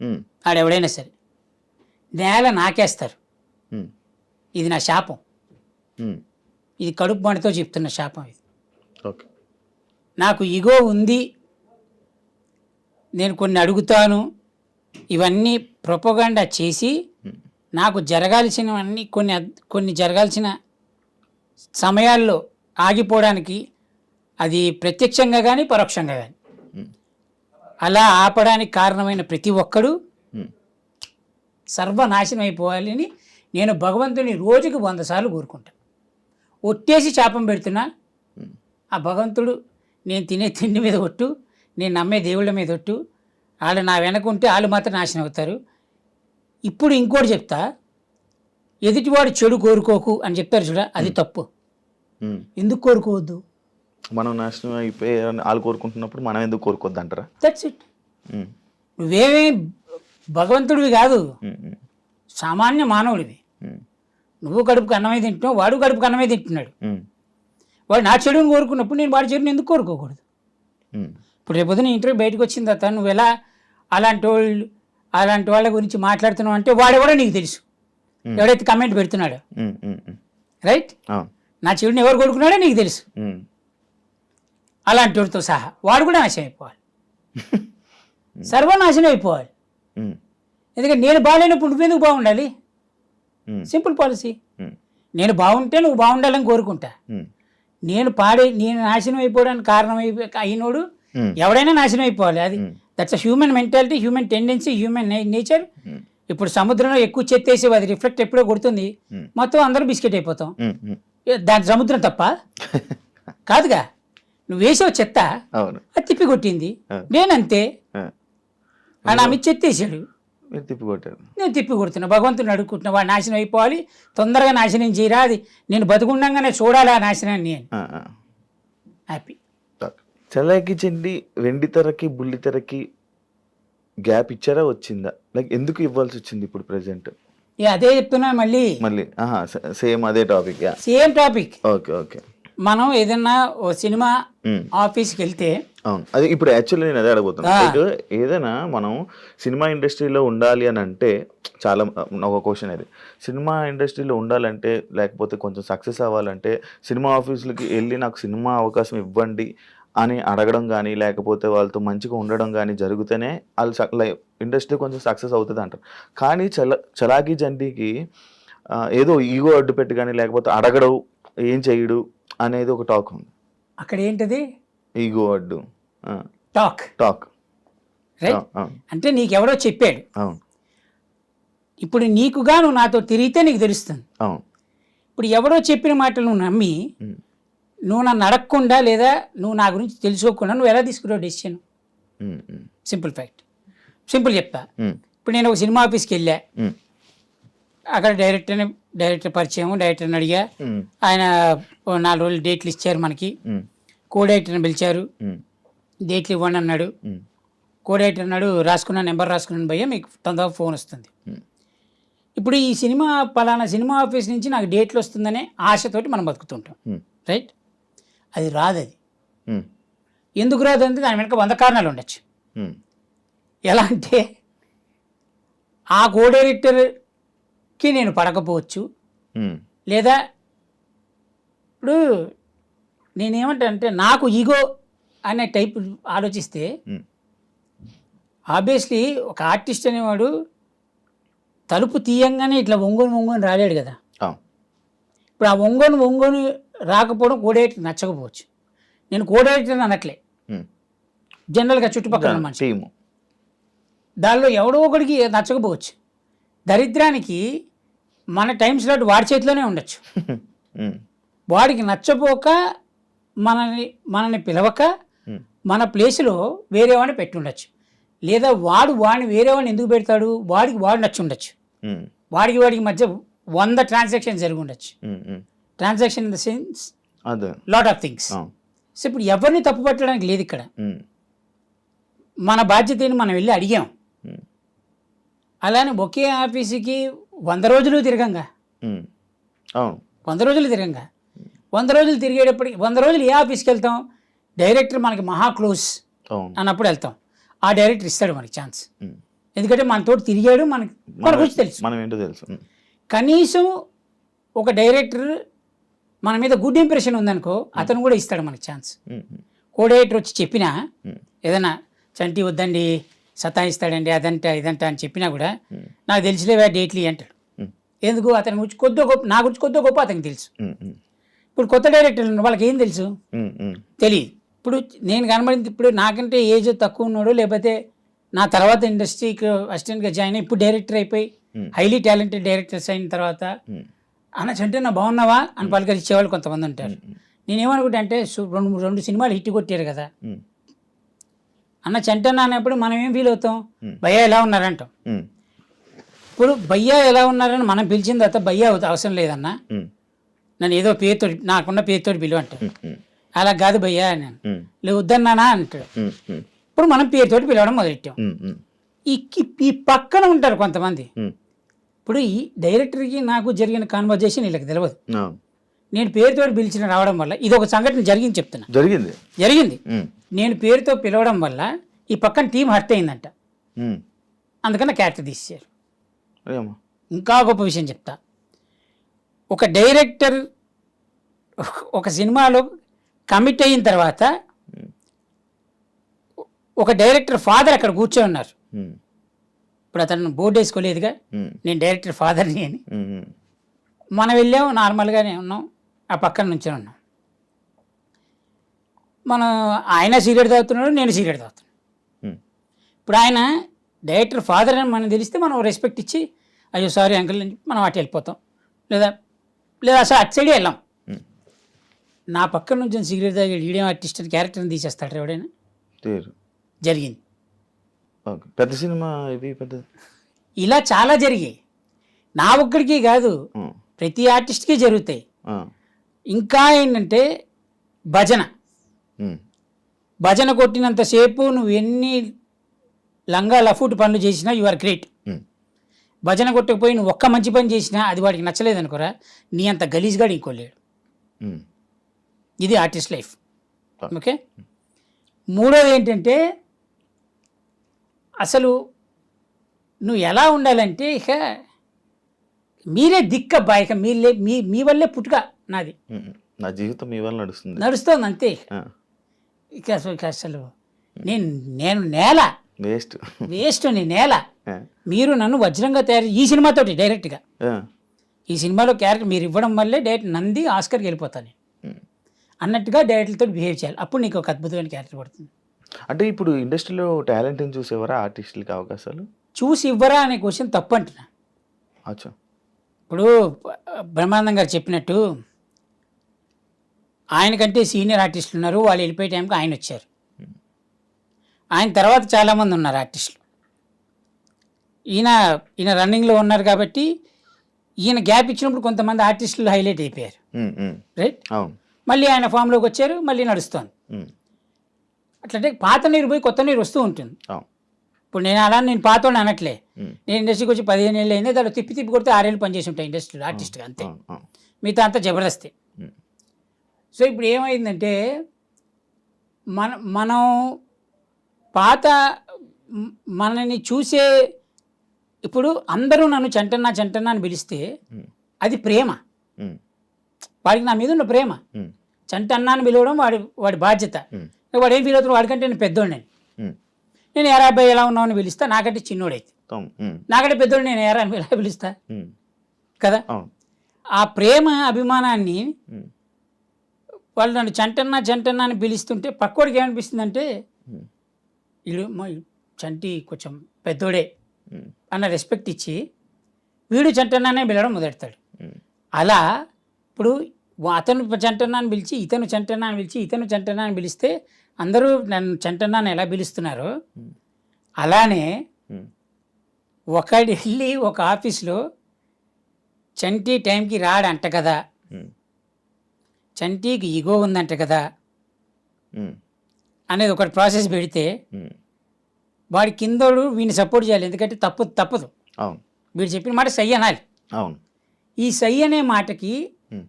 ఉమ్, ఆడెవడైనా సరే నేల నాకేస్తారు. ఉమ్, ఇది నా శాపం, ఉమ్, ఇది కడుపు మంటతో చెప్తున్న శాపం ఇది. ఓకే. నాకు ఇగో ఉంది, నేను కొన్ని అడుగుతాను, ఇవన్నీ ప్రొపగండా చేసి నాకు జరగాల్సినవన్నీ కొన్ని జరగాల్సిన సమయాల్లో ఆగిపోవడానికి, అది ప్రత్యక్షంగా కానీ పరోక్షంగా కానీ అలా ఆపడానికి కారణమైన ప్రతి ఒక్కడు ఉమ్, సర్వనాశనం అయిపోవాలని నేను భగవంతుని రోజుకి 100 సార్లు కోరుకుంటా. ఒట్టేసి శాపం పెడుతున్నా, ఆ భగవంతుడు నేను తినే తిండి మీద ఒట్టు, నేను నమ్మే దేవుళ్ళ మీద ఒట్టు, వాళ్ళు నా వెనకుంటే వాళ్ళు మాత్రం నాశనం అవుతారు. ఇప్పుడు ఇంకోటి చెప్తా, ఎదుటివాడు చెడు కోరుకోకు అని చెప్పారు చూడ, అది తప్పు. ఉమ్. ఎందుకు కోరుకోవద్దు? మనం నాశనం అయిపోయి వాళ్ళు కోరుకుంటున్నప్పుడు మనం ఎందుకు కోరుకోవద్దు అంటారా? That's it. ఉమ్, నువ్వేమీ భగవంతుడివి కాదు, ఉమ్, ఉమ్, సామాన్య మానవుడివి. ఉమ్, నువ్వు కడుపుకి అన్నమే తింటున్నావు, వాడు కడుపుకి అన్నమే తింటున్నాడు. ఉమ్, వాడు నా చెడుని కోరుకున్నప్పుడు నేను వాడి చెడుని ఎందుకు కోరుకోకూడదు? ఉమ్, ఇప్పుడు రేపొద్దున ఇంటర్వ్యూ బయటకు వచ్చిన తర్వాత నువ్వు ఎలా అలాంటి వాళ్ళ గురించి మాట్లాడుతున్నావు అంటే వాడెవడో నీకు తెలుసు, ఎవడైతే కమెంట్ పెడుతున్నాడో, ఉమ్, ఉమ్, ఉమ్. రైట్? అవును. నా చెడుని ఎవరు కోరుకున్నాడో నీకు తెలుసు. ఉమ్, అలాంటి వాడితో సహా వాడు కూడా నాశనం అయిపోవాలి, సర్వనాశనం అయిపోవాలి. ఉమ్, ఎందుకంటే నేను బాగాలేనప్పుడు నువ్వెందుకు బాగుండాలి? ఉమ్, సింపుల్ పాలసీ. ఉమ్, నేను బాగుంటే నువ్వు బాగుండాలని కోరుకుంటా. ఉమ్, నేను నాశనం అయిపోవడానికి కారణం అయినోడు ఉమ్, ఎవడైనా నాశనం అయిపోవాలి. అది that's a human mentality, human tendency, human nature. Um, ఇప్పుడు సముద్రంలో ఎక్కువ చెత్తేసి అది రిఫ్లెక్ట్ ఎప్పుడో కొడుతుంది, మొత్తం అందరూ బిస్కెట్ అయిపోతాం. ఉమ్, ఉమ్. దాని సముద్రం తప్ప కాదుగా, నువ్వు వేసావు చెత్త, అవును. అది తిప్పి కొట్టింది. నేనంతే, నా మీద చెత్తేసాడు, మీరు తిప్పికొట్టారు. నేను తిప్పి కొడుతున్నా. భగవంతుని అడుగుకుంటున్నా, వాడు నాశనం అయిపోవాలి, తొందరగా నాశనం చేయరా, అది నేను బతుకుండగానే చూడాలి ఆ నాశనాన్ని అని. హ్యాపీ. చలాకి చెండి వెండి తెరకి బుల్లి తెరకి గ్యాప్ ఇచ్చారా, వచ్చిందా? లైక్ ఎందుకు ఇవ్వాల్సి వచ్చింది ఇప్పుడు ప్రెసెంట్? అదే చెప్తున్నా మళ్ళీ సేమ్ అదే topic. Same topic. Okay, okay. మనం ఏదన్నా ఓ సినిమా ఆఫీస్కి వెళ్తే, అవును, అది ఇప్పుడు యాక్చువల్లీ నేను అదే అడగబోతున్నా. ఏదైనా మనం సినిమా ఇండస్ట్రీలో ఉండాలి అని అంటే చాలా ఒక క్వశ్చన్ అది. సినిమా ఇండస్ట్రీలో ఉండాలంటే, లేకపోతే కొంచెం సక్సెస్ అవ్వాలంటే సినిమా ఆఫీసులకి వెళ్ళి నాకు సినిమా అవకాశం ఇవ్వండి అని అడగడం కానీ, లేకపోతే వాళ్ళతో మంచిగా ఉండడం కానీ జరిగితేనే వాళ్ళు ఇండస్ట్రీ కొంచెం సక్సెస్ అవుతుంది అంటారు. కానీ చలాకీ చండీకి ఏదో ఈగో అడ్డు పెట్టి కానీ, లేకపోతే అడగడు, ఏం చేయడు అనేది ఒక టాక్ ఉంది. అక్కడ ఏంటది? ఈగో అడ్డు టాక్. రైట్? అంటే నీకెవడో చెప్పాడు. అవును. ఇప్పుడు నీకుగా నువ్వు నాతో తిరిగితే నీకు తెలుస్తుంది. అవును. ఇప్పుడు ఎవడో చెప్పిన మాటలు నువ్వు నమ్మి నువ్వు నన్ను అడగకుండా, లేదా నువ్వు నా గురించి తెలుసుకోకుండా నువ్వు ఎలా తీసుకున్నావు డెసిషన్? సింపుల్ ఫ్యాక్ట్, సింపుల్ చెప్తా. ఇప్పుడు నేను ఒక సినిమా ఆఫీస్కి వెళ్ళా, అక్కడ డైరెక్టర్ పరిచయం, డైరెక్టర్ని అడిగా, ఆయన 4 రోజులు డేట్లు ఇచ్చారు మనకి. కో డైరెక్టర్ని పిలిచారు, డేట్లు ఇవ్వండి అన్నాడు. కో డైరెక్టర్ అన్నాడు, నెంబర్ రాసుకున్నాను భయ్యా, మీకు తొందరగా ఫోన్ వస్తుంది. ఇప్పుడు ఈ సినిమా పలానా సినిమా ఆఫీస్ నుంచి నాకు డేట్లు వస్తుందనే ఆశతోటి మనం బతుకుతుంటాం. రైట్? అది రాదు. అది ఎందుకు రాదు అంటే దాని వెనక 100 కారణాలు ఉండొచ్చు. ఎలా అంటే, ఆ కో డైరెక్టర్కి నేను పడకపోవచ్చు, లేదా ఇప్పుడు నేనేమంటానంటే నాకు ఈగో అనే టైప్ ఆలోచిస్తే, ఆబ్వియస్లీ ఒక ఆర్టిస్ట్ అనేవాడు తలుపు తీయంగానే ఇట్లా వంగొని రాలేడు కదా. ఇప్పుడు ఆ వంగొని రాకపోవడం కో డైరెక్టర్ నచ్చకపోవచ్చు. నేను కో డైరెక్టర్ అనట్లే, జనరల్గా చుట్టుపక్కల మనిషి, దానిలో ఎవడో ఒకడికి నచ్చకపోవచ్చు. దరిద్రానికి మన టైం స్లాట్ వాడి చేతిలోనే ఉండొచ్చు. వాడికి నచ్చపోక మనని పిలవక మన ప్లేస్లో వేరే వాడిని పెట్టి ఉండొచ్చు. లేదా వాడిని వేరే వాడిని ఎందుకు పెడతాడు, వాడు నచ్చి ఉండొచ్చు. వాడికి మధ్య 100 ట్రాన్సాక్షన్ జరిగి ఉండొచ్చు. Transaction in the sense lot of things. So ఇప్పుడు ఎవరిని తప్పు పట్టడానికి లేదు ఇక్కడ. మన బాధ్యతని మనం వెళ్ళి అడిగాం, అలానే ఒకే ఆఫీసుకి 100 రోజులు తిరగంగా, అవును 100 రోజులు తిరగంగా, 100 రోజులు తిరిగేటప్పటికి 100 రోజులు ఏ ఆఫీస్కి వెళ్తాం, డైరెక్టర్ మనకి మహా క్లోజ్ అవును అన్నప్పుడు వెళ్తాం. ఆ డైరెక్టర్ ఇస్తాడు మనకి ఛాన్స్, ఎందుకంటే మనతో తిరిగాడు, మన గురించి తెలుసు. మనం ఏంటో తెలుసు. కనీసం ఒక డైరెక్టర్ మన మీద గుడ్ ఇంప్రెషన్ ఉందనుకో, అతను కూడా ఇస్తాడు మనకి ఛాన్స్. కో డైరెక్టర్ వచ్చి చెప్పినా ఏదైనా చంటి వద్దండి సతాయిస్తాడండి అదంట ఇదంట అని చెప్పినా కూడా నాకు తెలిసిలేవా డేట్లీ అంటాడు. ఎందుకు, అతని గురించి కొద్దిగా గొప్ప, నా గురించి కొద్దిగా గొప్ప అతనికి తెలుసు. ఇప్పుడు కొత్త డైరెక్టర్లు వాళ్ళకి ఏం తెలుసు, తెలియదు. ఇప్పుడు నేను కనబడింది, ఇప్పుడు నాకంటే ఏజ్ తక్కువ ఉన్నాడు, లేకపోతే నా తర్వాత ఇండస్ట్రీకి అసిస్టెంట్గా జాయిన్ అయ్యి ఇప్పుడు డైరెక్టర్ అయిపోయి హైలీ టాలెంటెడ్ డైరెక్టర్స్ అయిన తర్వాత అన్న చంటే నా బాగున్నావా అని పలకరించేవాళ్ళు కొంతమంది ఉంటారు. నేనేమనుకుంటా అంటే రెండు సినిమాలు హిట్ కొట్టారు కదా, అన్న చంటన్న అన్నప్పుడు మనం ఏం ఫీల్ అవుతాం, భయ్యా ఎలా ఉన్నారంటాం. ఇప్పుడు భయ్యా ఎలా ఉన్నారని మనం పిలిచిన తర్వాత భయ్యా అవసరం లేదన్నా, నన్ను ఏదో పేరుతో నాకున్న పేరుతో పిలువ అంటాడు. అలా కాదు భయ్యా నేను లేదు వద్దన్నానా అంటాడు. ఇప్పుడు మనం పేరుతోటి పిలవడం మొదలెట్టాం. ఈ పక్కన ఉంటారు కొంతమంది. ఇప్పుడు ఈ డైరెక్టర్కి నాకు జరిగిన కాన్వర్జేషన్ వీళ్ళకి తెలియదు. నేను పేరుతో పిలిచిన రావడం వల్ల ఇది ఒక సంఘటన జరిగింది చెప్తున్నా. జరిగింది నేను పేరుతో పిలవడం వల్ల ఈ పక్కన టీం హర్ట్ అయిందంట, అందుకని క్యారెక్టర్ తీసేశారు. ఇంకా గొప్ప విషయం చెప్తా, ఒక డైరెక్టర్ ఒక సినిమాలో కమిట్ అయిన తర్వాత ఒక డైరెక్టర్ ఫాదర్ అక్కడ కూర్చొని ఉన్నారు. ఇప్పుడు అతను బోర్డు వేసుకోలేదుగా నేను డైరెక్టర్ ఫాదర్ని అని. మనం వెళ్ళాము, నార్మల్గానే ఉన్నాం, ఆ పక్కన నుంచి ఉన్నాం. మనం ఆయన సిగరెట్ తాగుతున్నాడు, నేను సిగరెట్ తాగుతున్నాను. ఇప్పుడు ఆయన డైరెక్టర్ ఫాదర్ అని మనం తెలిస్తే మనం రెస్పెక్ట్ ఇచ్చి అయ్యో సారీ అంకుల్ అని మనం అటు వెళ్ళిపోతాం, లేదా అసలు అటు సైడే వెళ్ళాం. నా పక్కన నుంచి సిగరెట్ తాగి వీడియో ఆర్టిస్ట్ అని క్యారెక్టర్ని తీసేస్తాడు ఎవడైనా. జరిగింది పెద్ద సినిమా ఇది పెద్ద, ఇలా చాలా జరిగాయి. నా ఒక్కడికి కాదు, ప్రతి ఆర్టిస్ట్కి జరుగుతాయి. ఇంకా ఏంటంటే భజన కొట్టినంతసేపు నువ్వు ఎన్ని లంగా లఫూట్ పనులు చేసినా యు ఆర్ గ్రేట్. భజన కొట్టకపోయి నువ్వు ఒక్క మంచి పని చేసినా అది వాడికి నచ్చలేదు అనుకోరా, నీ అంత గలీజ్గాడు ఇంకోలేడు. ఇది ఆర్టిస్ట్ లైఫ్. ఓకే, మూడోది ఏంటంటే అసలు నువ్వు ఎలా ఉండాలంటే ఇక మీరే దిక్కబ్బా, ఇక మీ వల్లే పుట్టుక నాది, నా జీవితం మీ వల్ల నడుస్తుంది అంతే. ఇక అసలు నేను నేల వేస్ట్ నీ నేల. మీరు నన్ను వజ్రంగా తయారు ఈ సినిమాతోటి డైరెక్ట్గా, ఈ సినిమాలో క్యారెక్టర్ మీరు ఇవ్వడం వల్లే డైరెక్ట్ నంది ఆస్కర్కి వెళ్ళిపోతాను అన్నట్టుగా డైరెక్టర్తో బిహేవ్ చేయాలి, అప్పుడు నీకు ఒక అద్భుతమైన క్యారెక్టర్ పడుతుంది. అంటే ఇప్పుడు ఇండస్ట్రీలో టాలెంట్ని చూసేవారా ఆర్టిస్టులకి అవకాశాలు చూసి ఇవ్వరా అనే క్వశ్చన్ తప్పు అంటున్నా. ఇప్పుడు బ్రహ్మానందం గారు చెప్పినట్టు ఆయనకంటే సీనియర్ ఆర్టిస్టులు ఉన్నారు, వాళ్ళు వెళ్ళిపోయే టైంకి ఆయన వచ్చారు. ఆయన తర్వాత చాలామంది ఉన్నారు ఆర్టిస్టులు. ఈయన రన్నింగ్లో ఉన్నారు కాబట్టి ఈయన గ్యాప్ ఇచ్చినప్పుడు కొంతమంది ఆర్టిస్టులు హైలైట్ అయిపోయారు, రైట్. మళ్ళీ ఆయన ఫామ్లోకి వచ్చారు, మళ్ళీ నడుస్తోంది. అట్లంటే పాత నీరు పోయి కొత్త నీరు వస్తూ ఉంటుంది. ఇప్పుడు నేను పాతోని అనట్లే, నేను ఇండస్ట్రీకి వచ్చి 15 ఏళ్ళు అయింది, దాంట్లో తిప్పి కొడితే 6 ఏళ్ళు పనిచేసి ఉంటాయి ఇండస్ట్రీలో ఆర్టిస్ట్గా, అంతే. మిగతా అంతా జబర్దస్తే. సో ఇప్పుడు ఏమైందంటే మనం పాత మనని చూసే, ఇప్పుడు అందరూ నన్ను చంటన్నా అని పిలిస్తే అది ప్రేమ, వాడికి నా మీద ఉన్న ప్రేమ. చంటన్నా అని పిలవడం వాడి బాధ్యత. వాడు ఏం ఫీల్ అవుతున్నాడు, వాడికంటే నేను పెద్దోడు, నేను ఎరా అబ్బాయి ఎలా ఉన్నావు అని పిలుస్తా, నాకంటే చిన్నోడైతే. నాకంటే పెద్దోడు నేను ఎరా అని ఎలా పిలుస్తా కదా. ఆ ప్రేమ అభిమానాన్ని వాళ్ళు నన్ను చంటన్నా అని పిలుస్తుంటే పక్కోడికి ఏమనిపిస్తుంది అంటే వీడు చంటి కొంచెం పెద్దోడే అన్న రెస్పెక్ట్ ఇచ్చి వీడు చంటన్నానే పిలవడం మొదలెడతాడు. అలా ఇప్పుడు అతను చంటన్నా అని పిలిచి ఇతను చంటన్నా అని పిలిచి ఇతను చంటన్నా అని పిలిస్తే అందరూ నన్ను చంటన్నాను ఎలా పిలుస్తున్నారో అలానే ఒకడి వెళ్ళి ఒక ఆఫీస్లో చంటి టైంకి రాడంట కదా, చంటికి ఈగో ఉందంట కదా అనేది ఒకటి ప్రాసెస్ పెడితే వాడి కిందోడు వీడిని సపోర్ట్ చేయాలి, ఎందుకంటే తప్పదు. అవును వీడు చెప్పిన మాట సై అనాలి. అవును ఈ సై అనే మాటకి ఉమ్,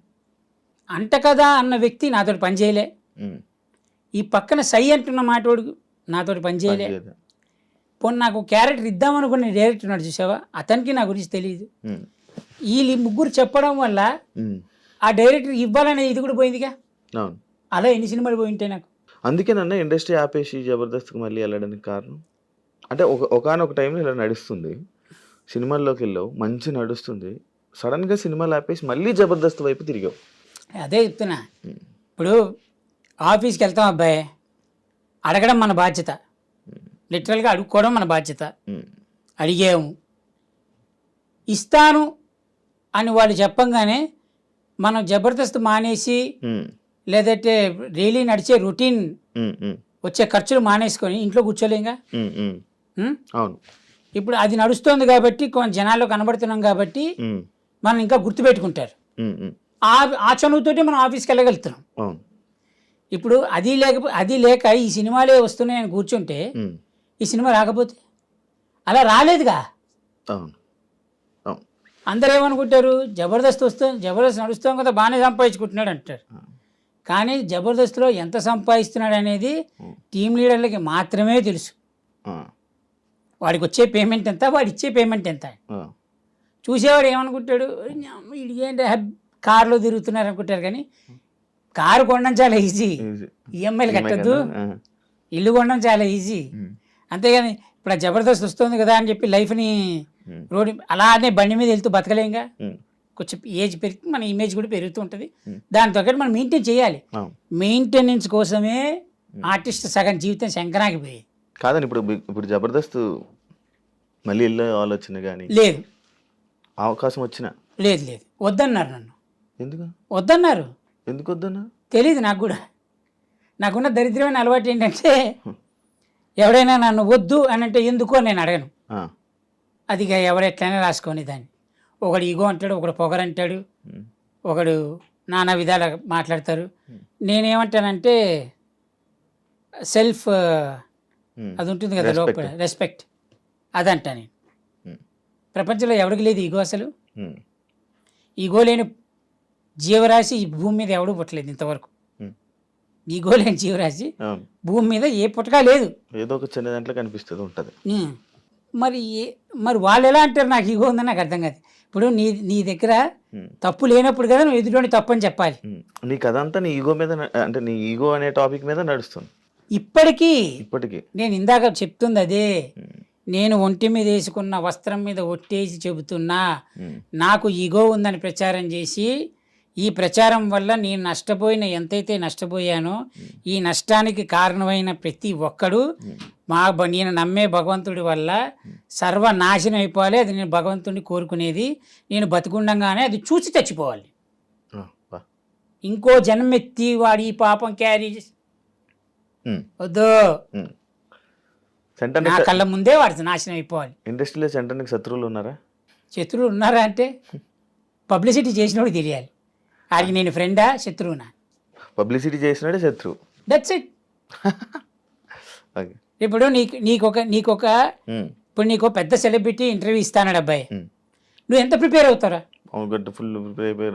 అంట కదా అన్న వ్యక్తి నాతోటి పని చేయలే, ఉమ్, ఈ పక్కన సై అంటున్న మాటోడు నాతోటి పని చేయలే. పనిచేయదు. పోనీ నాకు క్యారెక్టర్ ఇద్దామనుకున్న డైరెక్టర్ ఉన్నాడు చూసావా, అతనికి నా గురించి తెలియదు. ఉమ్, వీళ్ళు ముగ్గురు చెప్పడం వల్ల ఉమ్, ఆ డైరెక్టర్ ఇవ్వాలనే ఇది కూడా పోయిందిగా. అవును అలా ఎన్ని సినిమాలు పోయి ఉంటాయి నాకు. అందుకేనన్నా ఇండస్ట్రీ ఆపేసి జబర్దస్త్కి మళ్ళీ వెళ్ళడానికి కారణం. అంటే ఒకానొక టైంలో ఇలా నడుస్తుంది, సినిమాల్లోకి వెళ్ళావు, మంచి నడుస్తుంది, సడన్గా సినిమాలు ఆపేసి మళ్ళీ జబర్దస్త్ వైపు తిరిగావు. అదే చెప్తున్నా. ఇప్పుడు ఆఫీస్కి వెళ్తాం అబ్బాయి, అడగడం మన బాధ్యత, లిటరల్గా అడుక్కోవడం మన బాధ్యత. ఉమ్, అడిగాము, ఇస్తాను అని వాళ్ళు చెప్పంగానే మనం జబర్దస్త్ మానేసి ఉమ్, లేదంటే డైలీ నడిచే రొటీన్ ఉమ్, ఉమ్, వచ్చే ఖర్చులు మానేసుకొని ఇంట్లో కూర్చోలేంగా. ఉమ్, ఉమ్, ఉం? అవును ఇప్పుడు అది నడుస్తోంది కాబట్టి కొంచెం జనాల్లో కనబడుతున్నాం కాబట్టి ఉమ్, మనం ఇంకా గుర్తుపెట్టుకుంటారు. ఉమ్, ఉమ్, ఆ చనువుతోటి మనం ఆఫీస్కి వెళ్ళగలుగుతున్నాం. అవును ఇప్పుడు అది లేక ఈ సినిమాలే వస్తున్నాయని కూర్చుంటే ఉమ్, ఈ సినిమా రాకపోతే అలా రాలేదుగా. అవును అవును అందరూ ఏమనుకుంటారు, జబర్దస్త్ నడుస్తాం కదా బాగానే సంపాదించుకుంటున్నాడు అంటారు. కానీ జబర్దస్త్లో ఎంత సంపాదిస్తున్నాడు అనేది టీం లీడర్లకి మాత్రమే తెలుసు. ఆ, వాడికి వచ్చే పేమెంట్ ఎంత, వాడు ఇచ్చే పేమెంట్ ఎంత. ఆ, చూసేవాడు ఏమనుకుంటాడు, ఇది ఏంటి కారులో తిరుగుతున్నారు అనుకుంటారు. కానీ కారు కొనడం చాలా ఈజీ, easy. ఈఎంఐలు కట్టద్దు. ఆ, ఇల్లు కొనడం చాలా ఈజీ. ఉమ్, అంతేగాని ఇప్పుడు ఆ జబర్దస్త్ వస్తుంది కదా అని చెప్పి లైఫ్ని ఉమ్, రోడ్డు అలానే బండి మీద వెళ్తూ బతకలేంగా. ఉమ్, కొంచెం ఏజ్ పెరిగి మన ఇమేజ్ కూడా పెరుగుతూ ఉంటుంది. ఉమ్, దాంతో పాటు మనం మెయింటైన్ చేయాలి. అవును మెయింటెనెన్స్ కోసమే ఆర్టిస్ట్ సగం జీవితం శంకరాగిపోయేది. కాదండి. ఇప్పుడు జబర్దస్త్ మళ్ళీ వెళ్ళే ఆలోచన కానీ లేదు అవకాశం వచ్చినా లేదు లేదు వద్దన్నారు నన్ను. ఎందుకు వద్దన్నారు. ఎందుకు వద్దన్నా? తెలీదు నాకు కూడా. నాకున్న దరిద్రమైన అలవాటు ఏంటంటే ఎవడైనా నన్ను వద్దు అని అంటే ఎందుకు అని నేను అడగను. ఆ, అది ఇక ఎవరెట్లయినా రాసుకొని దాన్ని. ఒకడు ఈగో అంటాడు, ఒకడు పొగరంటాడు, ఉమ్, ఒకడు నానా విధాలు మాట్లాడతారు. నేనేమంటానంటే సెల్ఫ్ ఉమ్, అది ఉంటుంది కదా లోపల, రెస్పెక్ట్, అదంటా నేను. ఉమ్, ప్రపంచంలో ఎవరికి లేదు ఈగో. అసలు ఉమ్, ఈగో లేని జీవరాశి ఈ భూమి మీద ఎవడూ పుట్టలేదు ఇంతవరకు. ఉమ్, ఈగో లేని జీవరాశి అవును. భూమి మీద ఏ పుట్టకా లేదు. ఏదో ఒక చిన్న దాంట్లో కనిపిస్తుంది ఉంటుంది. మరి వాళ్ళు ఎలా అంటారు నాకు ఈగో ఉందని నాకు అర్థం కాదు. ఇప్పుడు నీ దగ్గర ఉమ్, తప్పు లేనప్పుడు కదా నువ్వు ఎదుటి తప్పు అని చెప్పాలి. ఉమ్, నీ కథ అంతా నీ ఈగో మీద అంటే నీ ఈగో అనే టాపిక్ మీద నడుస్తుంది ఇప్పటికీ. నేను ఇందాక చెప్తుంది అదే. ఉమ్, నేను ఒంటి మీద వేసుకున్న వస్త్రం మీద ఒట్టేసి చెబుతున్నా, ఉమ్, నాకు ఈగో ఉందని ప్రచారం చేసి ఈ ప్రచారం వల్ల నేను నష్టపోయిన ఎంతైతే నష్టపోయానో ఈ నష్టానికి కారణమైన ప్రతి ఒక్కడు నేను నమ్మే భగవంతుడి వల్ల సర్వనాశనం అయిపోవాలి. అది నేను భగవంతుడిని కోరుకునేది. నేను బతికుండంగానే అది చూసి చచ్చిపోవాలి. ఆ, బా. ఇంకో జన్మెత్తి వాడి ఈ పాపం క్యారీ ఉమ్, వద్దు. ఉమ్. నా సెంటర్నిక్ కళ్ళ ముందే వాడి నాశనం అయిపోవాలి. ఇండస్ట్రీలో సెంటర్నిక్ శత్రువులు ఉన్నారా? శత్రువులు ఉన్నారా అంటే పబ్లిసిటీ చేసినోడు తెలియాలి. ఆడికి నేను ఫ్రెండా శత్రువునా? పబ్లిసిటీ చేసినాడే శత్రువు. That's it. ఓకే. ఇప్పుడు ఇప్పుడు నీకు పెద్ద సెలబ్రిటీ ఇంటర్వ్యూ ఇస్తానాడు అబ్బాయి, నువ్వు ఎంత ప్రిపేర్ అవుతారా? ఫుల్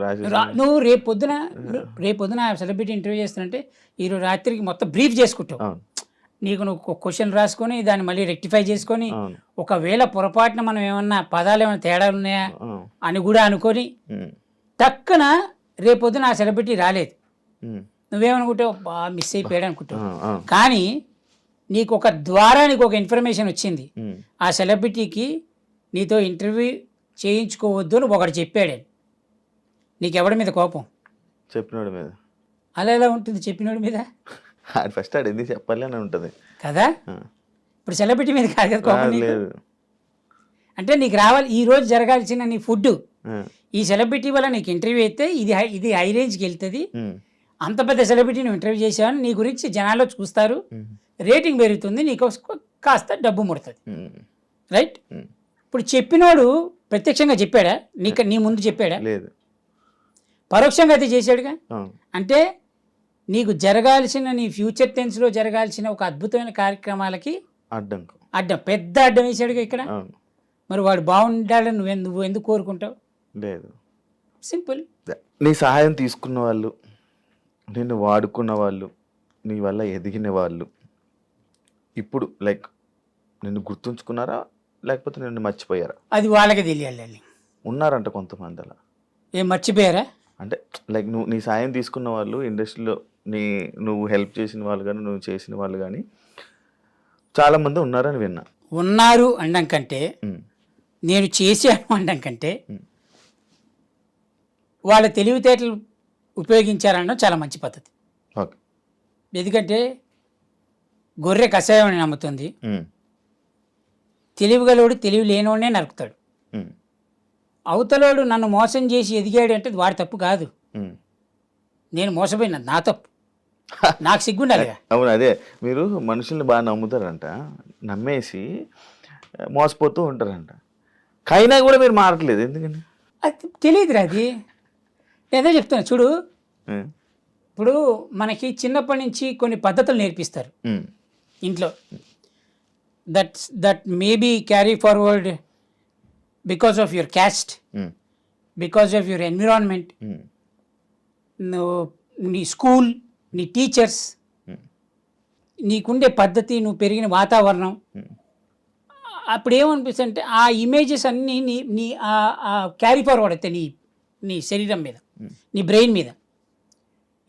రాసి నువ్వు రేపొద్దున సెలబ్రిటీ ఇంటర్వ్యూ చేస్తానంటే ఈరోజు రాత్రికి మొత్తం బ్రీఫ్ చేసుకుంటావు. అవును నువ్వు క్వశ్చన్ రాసుకొని దాన్ని మళ్ళీ రెక్టిఫై చేసుకొని, అవును ఒకవేళ పొరపాటున మనం ఏమన్నా పదాలు ఏమైనా తేడాలు ఉన్నాయా అవును. అని కూడా అనుకొని ఉమ్, టక్కున రేపొద్దున ఆ సెలబ్రిటీ రాలేదు, ఉమ్, నువ్వేమనుకుంటావు, బాగా మిస్ అయిపోయాడు అనుకుంటావు. అవును. కానీ నీకు ఒక ఇన్ఫర్మేషన్ వచ్చింది, ఉమ్, ఆ సెలబ్రిటీకి నీతో ఇంటర్వ్యూ చేయించుకోవద్దు అని ఒకటి చెప్పాడని. నీకు ఎవడి మీద కోపం? చెప్పినోడి మీద. అలా ఎలా ఉంటుంది చెప్పినోడి మీద? ఫస్ట్ ఆడు ఎందుకు చెప్పాలి అని ఉంటుంది కదా. ఆ. ఇప్పుడు సెలబ్రిటీ మీద కాదు కదా కోపం నీకు. లేదు. అంటే నీకు రావాలి ఈ రోజు జరగాల్సిన నీ ఫుడ్, ఆ, ఈ సెలబ్రిటీ వల్ల నీకు ఇంటర్వ్యూ అయితే ఇది హై రేంజ్కి వెళ్తుంది. ఉమ్, అంత పెద్ద సెలబ్రిటీ నువ్వు ఇంటర్వ్యూ చేసావని నీ గురించి జనాల్లో చూస్తారు, ఉమ్, రేటింగ్ పెరుగుతుంది, నీకు కాస్త డబ్బు ముడుతుంది, ఉమ్, రైట్? ఉమ్. ఇప్పుడు చెప్పినోడు ప్రత్యక్షంగా చెప్పాడా? నీ ముందు చెప్పాడా? లేదు. పరోక్షంగా అయితే చేశాడుగా. అవును. అంటే నీకు జరగాల్సిన నీ ఫ్యూచర్ టెన్స్లో జరగాల్సిన ఒక అద్భుతమైన కార్యక్రమాలకి అడ్డంకు. పెద్ద అడ్డం వేసాడుగా ఇక్కడ. అవును. మరి వాడు బాగుండాలని నువ్వు ఎందుకు కోరుకుంటావు? లేదు. సింపుల్. నీ సహాయం తీసుకున్న వాళ్ళు, నిన్ను వాడుకున్న వాళ్ళు, నీ వల్ల ఎదిగిన వాళ్ళు ఇప్పుడు లైక్ నిన్ను గుర్తుంచుకున్నారా లేకపోతే నిన్ను మర్చిపోయారా? అది వాళ్ళకే తెలియాలి. ఉన్నారంట కొంతమంది అలా. ఏం మర్చిపోయారా? అంటే లైక్ నీ సాయం తీసుకున్న వాళ్ళు ఇండస్ట్రీలో నువ్వు హెల్ప్ చేసిన వాళ్ళు కానీ నువ్వు చేసిన వాళ్ళు కానీ చాలామంది ఉన్నారని విన్నా. ఉన్నారు అనడం కంటే నేను చేశాను అనడం కంటే వాళ్ళ తెలివితేటలు ఉపయోగించారనడం చాలా మంచి పద్ధతి. ఓకే. ఎందుకంటే గొర్రె కషాయం అని నమ్ముతుంది, తెలివిగలోడు తెలివి లేనివాడినే నరుకుతాడు. అవతలోడు నన్ను మోసం చేసి ఎదిగాడు అంటే వాడి తప్పు కాదు, నేను మోసపోయినా నా తప్పు, నాకు సిగ్గుండాలిగా. అవును, అదే మీరు మనుషుల్ని బాగా నమ్ముతారంట, నమ్మేసి మోసపోతూ ఉంటారంట. కైనా కూడా మీరు మారట్లేదు ఎందుకని? అది తెలియదురా. అది నేనే చెప్తాను చూడు. ఇప్పుడు మనకి చిన్నప్పటి నుంచి కొన్ని పద్ధతులు నేర్పిస్తారు ఇంట్లో, that maybe carry forward because of your caste, because of your environment, నీ స్కూల్, నీ టీచర్స్, నీకుండే పద్ధతి, నువ్వు పెరిగిన వాతావరణం. అప్పుడు ఏమనిపిస్తుంది అంటే ఆ ఇమేజెస్ అన్నీ నీ క్యారీ ఫార్వర్డ్ అయితే నీ శరీరం మీద, నీ బ్రెయిన్ మీద.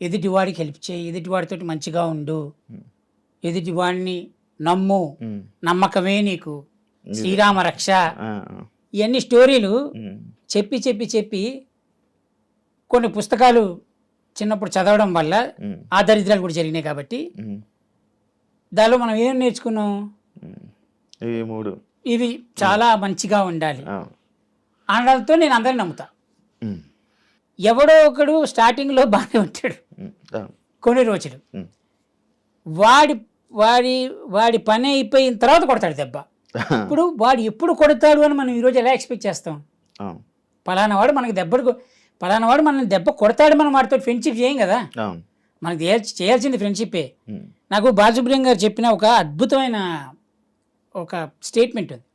ఎదుటివాడికి హెల్ప్ చేయి, ఎదుటివాడితో మంచిగా ఉండు, ఎదుటివాడిని నమ్ము, నమ్మకమే నీకు శ్రీరామ రక్ష, ఇవన్నీ స్టోరీలు చెప్పి చెప్పి చెప్పి కొన్ని పుస్తకాలు చిన్నప్పుడు చదవడం వల్ల ఆ దరిద్రాలు కూడా జరిగినాయి. కాబట్టి దానిలో మనం ఏం నేర్చుకున్నాం? ఇవి చాలా మంచిగా ఉండాలి అనడంతో నేను అందరిని నమ్ముతా. ఎవడో ఒకడు స్టార్టింగ్లో బాగానే ఉంటాడు కొన్ని రోజులు, వాడి వాడి వాడి పని అయిపోయిన తర్వాత కొడతాడు దెబ్బ. ఇప్పుడు వాడు ఎప్పుడు కొడతాడు అని మనం ఈరోజు ఎలా ఎక్స్పెక్ట్ చేస్తాం? పలానా వాడు మనకి పలానా వాడు మనల్ని దెబ్బ కొడతాడు, మనం వాడితో ఫ్రెండ్షిప్ చేయం కదా. మనకి చేయాల్సింది ఫ్రెండ్షిప్పే. నాకు బాలసుబ్రహ్మణ్యం గారు చెప్పిన ఒక అద్భుతమైన ఒక స్టేట్మెంట్ ఉంది.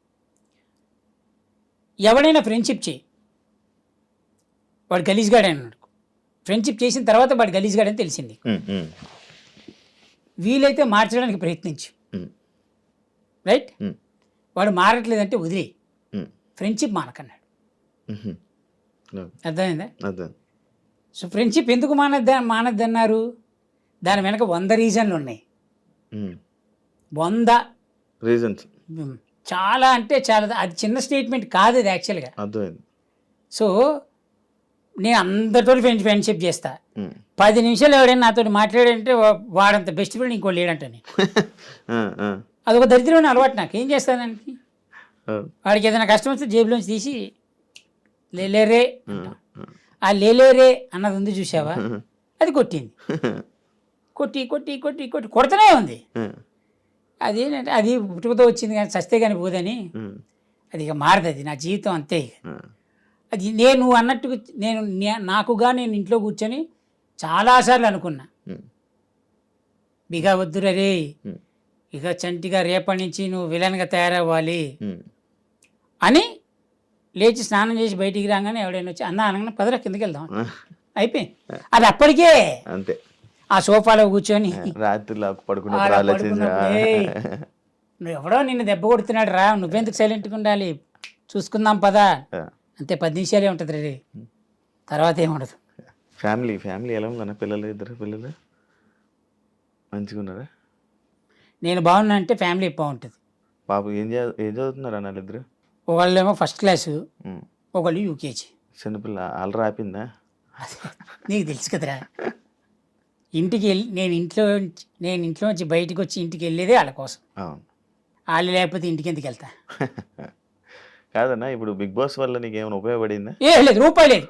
ఎవడైనా ఫ్రెండ్షిప్ చేయి, వాడు గలీజ్గాడని అన్నాడు. ఫ్రెండ్షిప్ చేసిన తర్వాత వాడు గలీజ్గాడని తెలిసింది. వీలైతే మార్చడానికి ప్రయత్నించు, రైట్? వాడు మారట్లేదంటే వదిలే, ఫ్రెండ్షిప్ మానకన్నాడు. అర్థమైందా? సో ఫ్రెండ్షిప్ ఎందుకు మానద్దన్నారు? దాని వెనక 100 రీజన్లు ఉన్నాయి. 100 రీజన్స్. చాలా అంటే చాలా. అది చిన్న స్టేట్మెంట్ కాదు అది యాక్చువల్గా. సో నేను అందరితో ఫ్రెండ్షిప్ చేస్తా. 10 నిమిషాలు ఎవడైనా నాతో మాట్లాడంటే వాడంత బెస్ట్ ఫ్రెండ్ ఇంకో లేడంట. అదొక దరిద్రమైన అలవాటు. నాకు ఏం చేస్తానంటే వాడికి ఏదైనా కష్టం వస్తే జేబులోంచి తీసి లేలేరే, ఆ లేలేరే అన్నది ఉంది చూసావా, అది కొట్టింది. కొట్టి కొట్టి కొట్టి కొట్టి కొడుతూనే ఉంది. అదేంటంటే అది పుట్టుకతో వచ్చింది కానీ చస్తే కానీ పోదని, అది ఇక మారదు. అది నా జీవితం అంతే. అది నేను అన్నట్టు నాకుగా నేను ఇంట్లో కూర్చొని చాలాసార్లు అనుకున్నా, బిగా వద్దురా రే, ఇక చంటిగా రేపటి నుంచి నువ్వు విలన్గా తయారవ్వాలి అని లేచి స్నానం చేసి బయటికి రాగానే ఎవడైనా వచ్చి అన్న అనగానే పదరా కిందకి వెళ్దాం అయిపోయింది. అది అప్పటికే అంతే. ఆ సోఫాలో కూర్చొని నువ్వు ఎవడో నిన్ను దెబ్బ కొడుతున్నాడు రా, నువ్వెందుకు సైలెంట్గా ఉండాలి, చూసుకుందాం పదా, అంతే. 10 నిమిషాలే ఉంటుంది రే, తర్వాత ఏముండదు. ఫ్యామిలీ ఎలా ఉందన్న? ఇద్దరు పిల్లలు మంచిగా ఉన్నారా? నేను బాగున్నా అంటే ఫ్యామిలీ బాగుంటుంది. బాబు ఏం చదువుతున్నారు అన్న ఇద్దరు? ఒకళ్ళేమో ఫస్ట్ క్లాసు, ఒకళ్ళు యూకేజీ. చిన్నపిల్ల అల్లరి ఆపిందా? నీకు తెలుసు కదరా, ఇంటికి వెళ్ళి నేను ఇంట్లో నుంచి బయటకు వచ్చి ఇంటికి వెళ్ళేదే వాళ్ళ కోసం. వాళ్ళు లేకపోతే ఇంటికి ఎందుకు వెళ్తా? కాదన్నా, ఇప్పుడు బిగ్ బాస్ వల్ల నీకు ఏమైనా ఉపయోగపడిందా? లేదు, రూపాయి లేదు.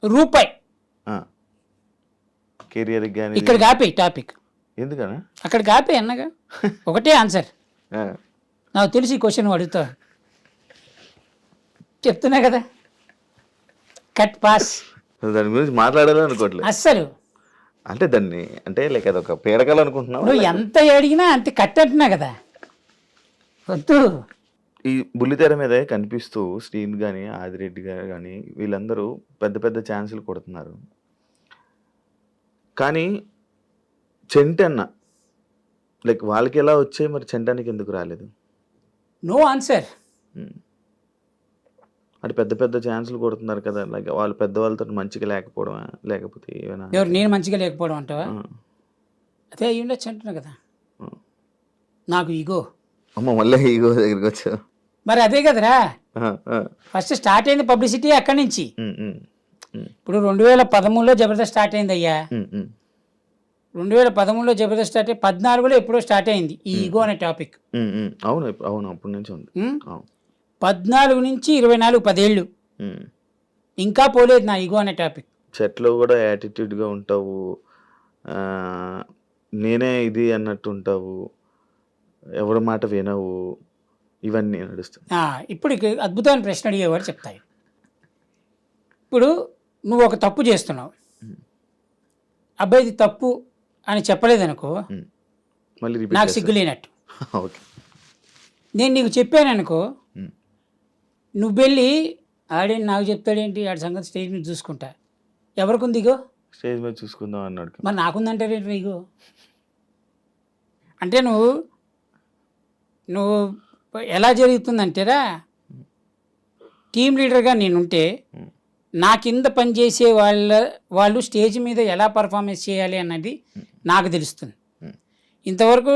రూపాయి కెరియర్ కానీ ఇక్కడ కాపే టాపిక్. ఎందుకన్నా అక్కడ కాపే అన్నగా ఒకటే ఆన్సర్. నాకు తెలిసి క్వశ్చన్ అడుగుతా, చెప్తున్నా కదా, కట్ పాస్. దాని గురించి మాట్లాడాలని అనుకోవట్లేదు అస్సలు. అంటే దాన్ని అంటే లైక్ అదొక పీడకలు అనుకుంటున్నావు. నువ్వు ఎంత అడిగినా అంతే కట్ అంటున్నా కదా. వద్దు, ఈ బుల్లితెర మీదే కనిపిస్తూ శ్రీన్ గాని, ఆదిరెడ్డి గారు గాని వీళ్ళందరూ పెద్ద పెద్ద ఛాన్సులు కొడుతున్నారు. కానీ చెంటన్న లైక్ వాళ్ళకి ఎలా వచ్చాయి మరి చంటానికి ఎందుకు రాలేదు? No answer. అంటే పెద్ద పెద్ద ఛాన్సులు కొడుతున్నారు కదా, లైక్ వాళ్ళు పెద్దవాళ్ళతో మంచిగా లేకపోవడమా లేకపోతే ఏమైనా? ఎవరు నేను మంచిగా లేకపోవడం అంటావా? అదే అయ్యి ఉండొచ్చు అంటున్నా కదా. నాకు ఈగో. అమ్మ మళ్ళీ ఈగో దగ్గరికి వచ్చావు. మరి అదే కదరా, ఫస్ట్ స్టార్ట్ అయింది పబ్లిసిటీ అక్కడి నుంచి. ఇప్పుడు 2013లో జబర్దస్త్ స్టార్ట్ అయింది అయ్యా. 2013లో జబర్దస్త్ స్టార్ట్ అయ్యి 14లో ఎప్పుడో స్టార్ట్ అయింది ఈ ఈగో అనే టాపిక్. అవును అవును అప్పటి నుంచి ఉంది. 14 నుంచి 24 10 ఏళ్ళు ఇంకా పోలేదు నా ఈగో అనే టాపిక్. చెట్లో కూడా యాటిట్యూడ్గా ఉంటావు, నేనే ఇది అన్నట్టు ఉంటావు, ఎవరి మాట వినవు, ఇవన్నీ నడుస్తాయి. ఇప్పుడు అద్భుతమైన ప్రశ్న అడిగేవాడు చెప్తాయి. ఇప్పుడు నువ్వు ఒక తప్పు చేస్తున్నావు, అబ్బాయి ఇది తప్పు అని చెప్పలేదనుకో మళ్ళీ నాకు సిగ్గులేనట్టు. ఓకే, నేను నీకు చెప్పాను అనుకో, నువ్వు వెళ్ళి ఆడేంటి నాకు చెప్తాడేంటి ఆడి సంగతి స్టేజ్ మీద చూసుకుంటా. ఎవరికి ఇగో? స్టేజ్ మీద చూసుకుందాం అన్నాడు. మరి నాకుందంటారేంటి ఇగో? అంటే నువ్వు ఎలా జరుగుతుందంటేరా, టీం లీడర్గా నేనుంటే నా కింద పనిచేసే వాళ్ళు స్టేజ్ మీద ఎలా పర్ఫార్మెన్స్ చేయాలి అన్నది నాకు తెలుస్తుంది. ఇంతవరకు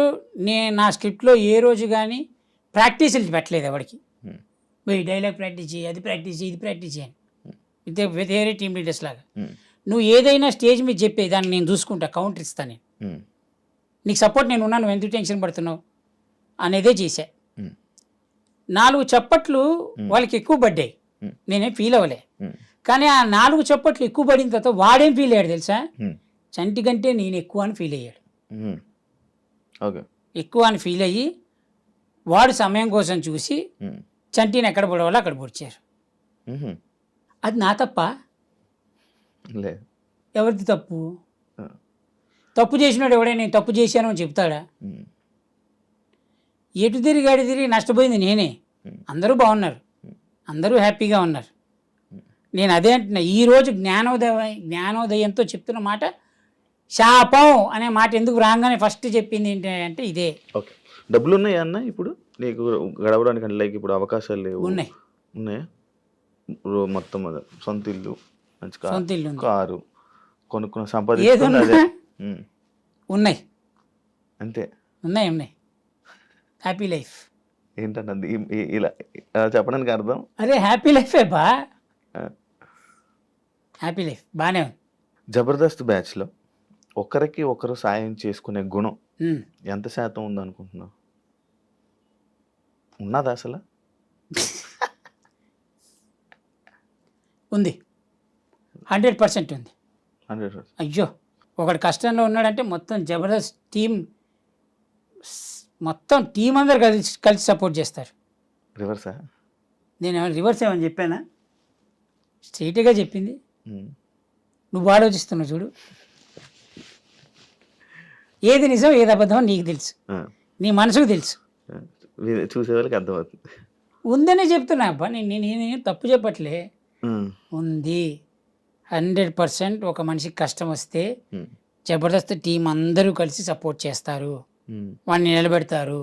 నా స్క్రిప్ట్లో ఏ రోజు కానీ ప్రాక్టీసులు పెట్టలేదు ఎవరికి. ఈ డైలాగ్ ప్రాక్టీస్ చేయి, అది ప్రాక్టీస్ చేయి, ఇది ప్రాక్టీస్ చేయని వేరే టీం లీడర్స్ లాగా. నువ్వు ఏదైనా స్టేజ్ మీద చెప్పే దాన్ని నేను చూసుకుంటా, కౌంటర్ ఇస్తాను నేను, నీకు సపోర్ట్ నేను ఉన్నాను, నువ్వు ఎందుకు టెన్షన్ పడుతున్నావు అనేదే చేశా. 4 చప్పట్లు వాళ్ళకి ఎక్కువ పడ్డాయి, నేనేం ఫీల్ అవ్వలే. కానీ ఆ 4 చప్పట్లు ఎక్కువ పడిన తర్వాత వాడేం ఫీల్ అయ్యాడు తెలుసా? చంటి కంటే నేను ఎక్కువ అని ఫీల్ అయ్యాడు. ఎక్కువ అని ఫీల్ అయ్యి వాడు సమయం కోసం చూసి చంటిని ఎక్కడ పొడవాలో అక్కడ పొడిచారు. అది నా తప్ప? ఎవరిది తప్పు? తప్పు చేసినాడు ఎవడే నేను తప్పు చేశాను అని చెప్తాడా? ఎటు తిరిగి నష్టపోయింది నేనే. అందరూ బాగున్నారు, అందరూ హ్యాపీగా ఉన్నారు. నేను అదే అంటున్నా, ఈరోజు జ్ఞానోదయంతో చెప్తున్న మాట శాపం అనే మాట ఎందుకు రాగానే ఫస్ట్ చెప్పింది ఏంటి అంటే ఇదే. ఓకే, డబ్బులు ఉన్నాయా అన్న ఇప్పుడు నీకు గడవడానికి? అంటే లైక్ ఇప్పుడు అవకాశాలు లేవు? ఉన్నాయా? మొత్తం సొంత ఇల్లు, మంచి ఇల్లు, కారు కొనుక్కున్న సంపాదించుకున్నది ఉన్నాయి అంతే? ఉన్నాయి. హ్యాపీ లైఫ్ ఏంటన్నది ఇలా చెప్పడానికి అర్థం? అరే హ్యాపీ లైఫే బా, హ్యాపీ లైఫ్ బాగానే ఉంది. జబర్దస్త్ బ్యాచ్లో ఒకరికి ఒకరు సాయం చేసుకునే గుణం ఎంత శాతం ఉందనుకుంటున్నావు? ఉన్నదా అసలు? ఉంది, 100% ఉంది. 100%. అయ్యో, ఒకడు కష్టంలో ఉన్నాడంటే మొత్తం జబర్దస్త్ మొత్తం టీం అందరు కలిసి సపోర్ట్ చేస్తారు. రివర్సా? నేను ఏమైనా రివర్స్ ఏమని చెప్పానా? స్ట్రైట్గా చెప్పింది. నువ్వు ఆలోచిస్తున్నావు చూడు, ఏది నిజం ఏది అబద్ధం నీకు తెలుసు, నీ మనసుకు తెలుసు, చూసే వాళ్ళకి అర్థమవుతుంది. ఉందనే చెప్తున్నా అబ్బా, నేను తప్పు చెప్పట్లే. ఉంది 100%. ఒక మనిషికి కష్టం వస్తే జబర్దస్త్ టీం అందరూ కలిసి సపోర్ట్ చేస్తారు, వాడిని నిలబెడతారు,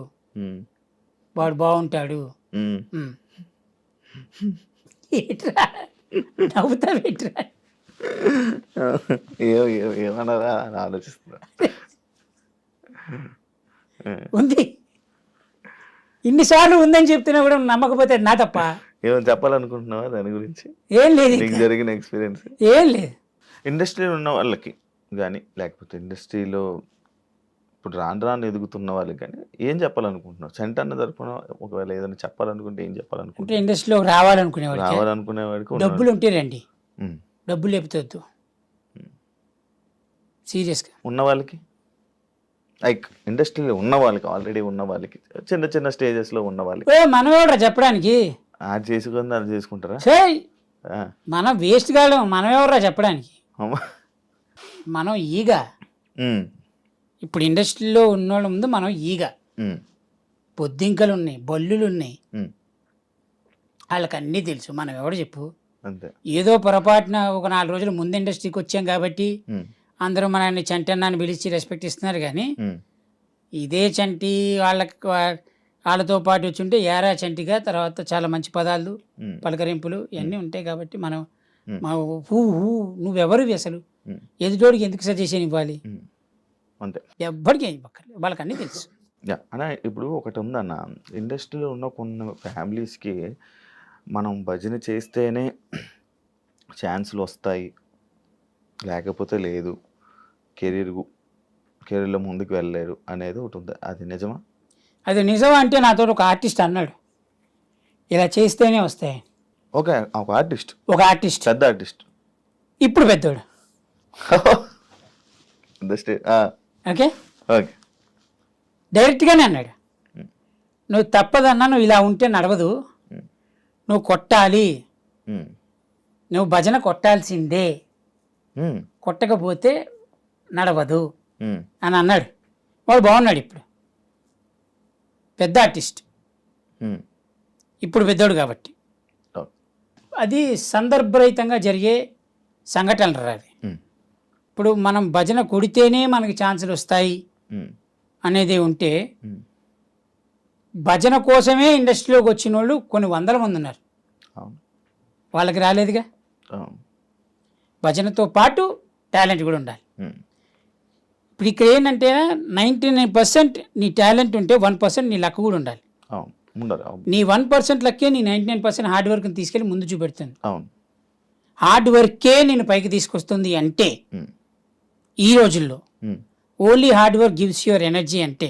వాడు బాగుంటాడు. ఏట్రా నవ్వుతావేట్రా? ఏమన్నారా ఆలోచిస్తున్నా. ఉంది, ఇన్నిసార్లు ఉందని చెప్తున్నా కూడా నమ్మకపోతే నా తప్ప? ఏమైనా చెప్పాలనుకుంటున్నావా దాని గురించి? ఏం లేదు, నీకు జరిగిన ఎక్స్పీరియన్స్ ఏం లేదు. ఇండస్ట్రీలో ఉన్న వాళ్ళకి కానీ లేకపోతే ఇండస్ట్రీలో ఇప్పుడు రాను ఎదుగుతున్న వాళ్ళకి కానీ ఏం చెప్పాలనుకుంటున్నావు? చంటన్న తరపున ఒకవేళ ఏదైనా చెప్పాలనుకుంటే ఏం చెప్పాలనుకుంటున్నావు? ఇండస్ట్రీలో రావాలనుకునేవాడికి డబ్బులు ఉంటే రండి, డబ్బులు లేకపోతే వద్దు. సీరియస్గా ఉన్న వాళ్ళకి, లైక్ ఇండస్ట్రీలో ఉన్న వాళ్ళకి, ఆల్రెడీ ఉన్న వాళ్ళకి, చిన్న స్టేజెస్లో ఉన్న వాళ్ళకి మనం ఎవరా చెప్పడానికి? అది చేసుకుంది అది చేసుకుంటారా? మనం వేస్ట్ కాలం, మనం ఎవరా చెప్పడానికి? మనం ఈగా ఇప్పుడు ఇండస్ట్రీలో ఉన్నోళ్ళ ముందు మనం ఈగ. పొద్దింకలు ఉన్నాయి, బల్లులు ఉన్నాయి, వాళ్ళకి అన్నీ తెలుసు, మనం ఎవడు చెప్పు. అంతే. ఏదో పొరపాటున ఒక 4 రోజులు ముందు ఇండస్ట్రీకి వచ్చాం కాబట్టి ఉమ్, అందరూ మనల్ని చంటి అన్నాన్ని పిలిచి రెస్పెక్ట్ ఇస్తున్నారు. కానీ ఉమ్, ఇదే చంటి వాళ్ళతో పాటు వచ్చి ఉంటే ఏరా చంటిగా తర్వాత చాలా మంచి పదాలు ఉమ్, పలకరింపులు ఇవన్నీ ఉంటాయి. కాబట్టి మనం ఉమ్, మా హూ హూ నువ్వెవరివి అసలు, ఉమ్, ఎదుటోడికి ఎందుకు సజెషన్ ఇవ్వాలి, ఉమ్. అంతే. ఎవ్వడికి ఏం పక్కర్లేదు, వాళ్ళకి అన్నీ తెలుసు. అన్న ఇప్పుడు ఒకటి ఉందన్న, ఇండస్ట్రీలో ఉన్న కొన్ని ఫ్యామిలీస్కి మనం భజన చేస్తేనే ఛాన్సులు వస్తాయి, లేకపోతే లేదు, కెరీర్లో ముందుకు వెళ్ళలేరు అనేది ఒకటి ఉంది. అది నిజమా? అది నిజం అంటే నాతో ఒక ఆర్టిస్ట్ అన్నాడు, ఇలా చేస్తేనే వస్తాయి. ఒక ఆర్టిస్ట్, ఒక ఆర్టిస్ట్, పెద్ద ఆర్టిస్ట్, ఇప్పుడు పెద్దోడు, ఓకే, ఓకే, డైరెక్ట్గానే అన్నాడు, నువ్వు తప్పదన్నా, నువ్వు ఇలా ఉంటే నడవదు, నువ్వు కొట్టాలి, నువ్వు భజన కొట్టాల్సిందే, కొట్టకపోతే నడవదు అని అన్నాడు. వాడు బాగున్నాడు, ఇప్పుడు పెద్ద ఆర్టిస్ట్, ఇప్పుడు పెద్దోడు కాబట్టి. అది సందర్భరహితంగా జరిగే సంఘటనలు అవి. ఇప్పుడు మనం భజన కొడితేనే మనకి ఛాన్సులు వస్తాయి అనేది ఉంటే, భజన కోసమే ఇండస్ట్రీలోకి వచ్చిన వాళ్ళు కొన్ని వందల మంది ఉన్నారు, వాళ్ళకి రాలేదుగా. భజనతో పాటు టాలెంట్ కూడా ఉండాలి. ఇప్పుడు ఇక్కడ ఏంటంటే 99% నీ టాలెంట్ ఉంటే 1% నీ లక్ కూడా ఉండాలి. నీ 1% లక్కే నీ 99% హార్డ్ వర్క్ని తీసుకెళ్ళి ముందు చూపెడుతుంది. హార్డ్ వర్కే నేను పైకి తీసుకొస్తుంది అంటే ఈ రోజుల్లో only hard work gives your energy అంటే,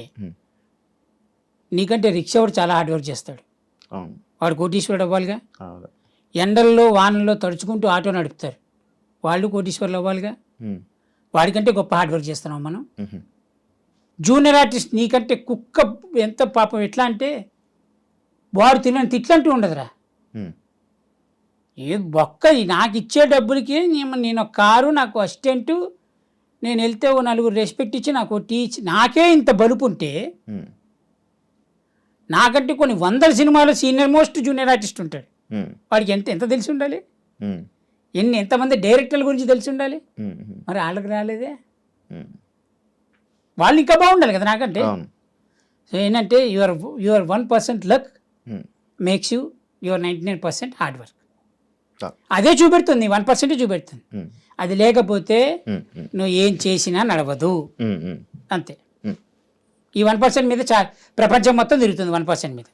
నీకంటే రిక్షా వాడు చాలా హార్డ్ వర్క్ చేస్తాడు, వాడు కోటీశ్వరుడు అవ్వాలిగా. ఎండల్లో వానల్లో తడుచుకుంటూ ఆటో నడుపుతారు, వాళ్ళు కోటీశ్వరులు అవ్వాలిగా. వాడికంటే గొప్ప హార్డ్ వర్క్ చేస్తున్నాం మనం. జూనియర్ ఆర్టిస్ట్ నీకంటే కుక్క ఎంత పాపం, ఎట్లా అంటే వాడు తినని తిట్లంటూ ఉండదురా, ఏ బొక్క నాకు ఇచ్చే డబ్బులకి నేను ఒక కారు, నాకు అసిస్టెంటు, నేను వెళ్తే ఓ నలుగురు రెస్పెక్ట్ ఇచ్చి నాకు టీ ఇచ్చి, నాకే ఇంత బలుపు ఉంటే నాకంటే కొన్ని వందల సినిమాలు సీనియర్ మోస్ట్ జూనియర్ ఆర్టిస్ట్ ఉంటాడు, వాడికి ఎంత తెలిసి ఉండాలి, ఎంతమంది డైరెక్టర్ల గురించి తెలిసి ఉండాలి. మరి వాళ్ళకి రాలేదే, వాళ్ళు ఇంకా బాగుండాలి కదా నాకంటే. సో ఏంటంటే your 1% luck makes your 99% hard work. అదే చూపెడుతుంది, 1% చూపెడుతుంది. అది లేకపోతే నువ్వు ఏం చేసినా నడవదు, అంతే. ఈ 1% మీద ప్రపంచం మొత్తం తిరుగుతుంది 1% మీద.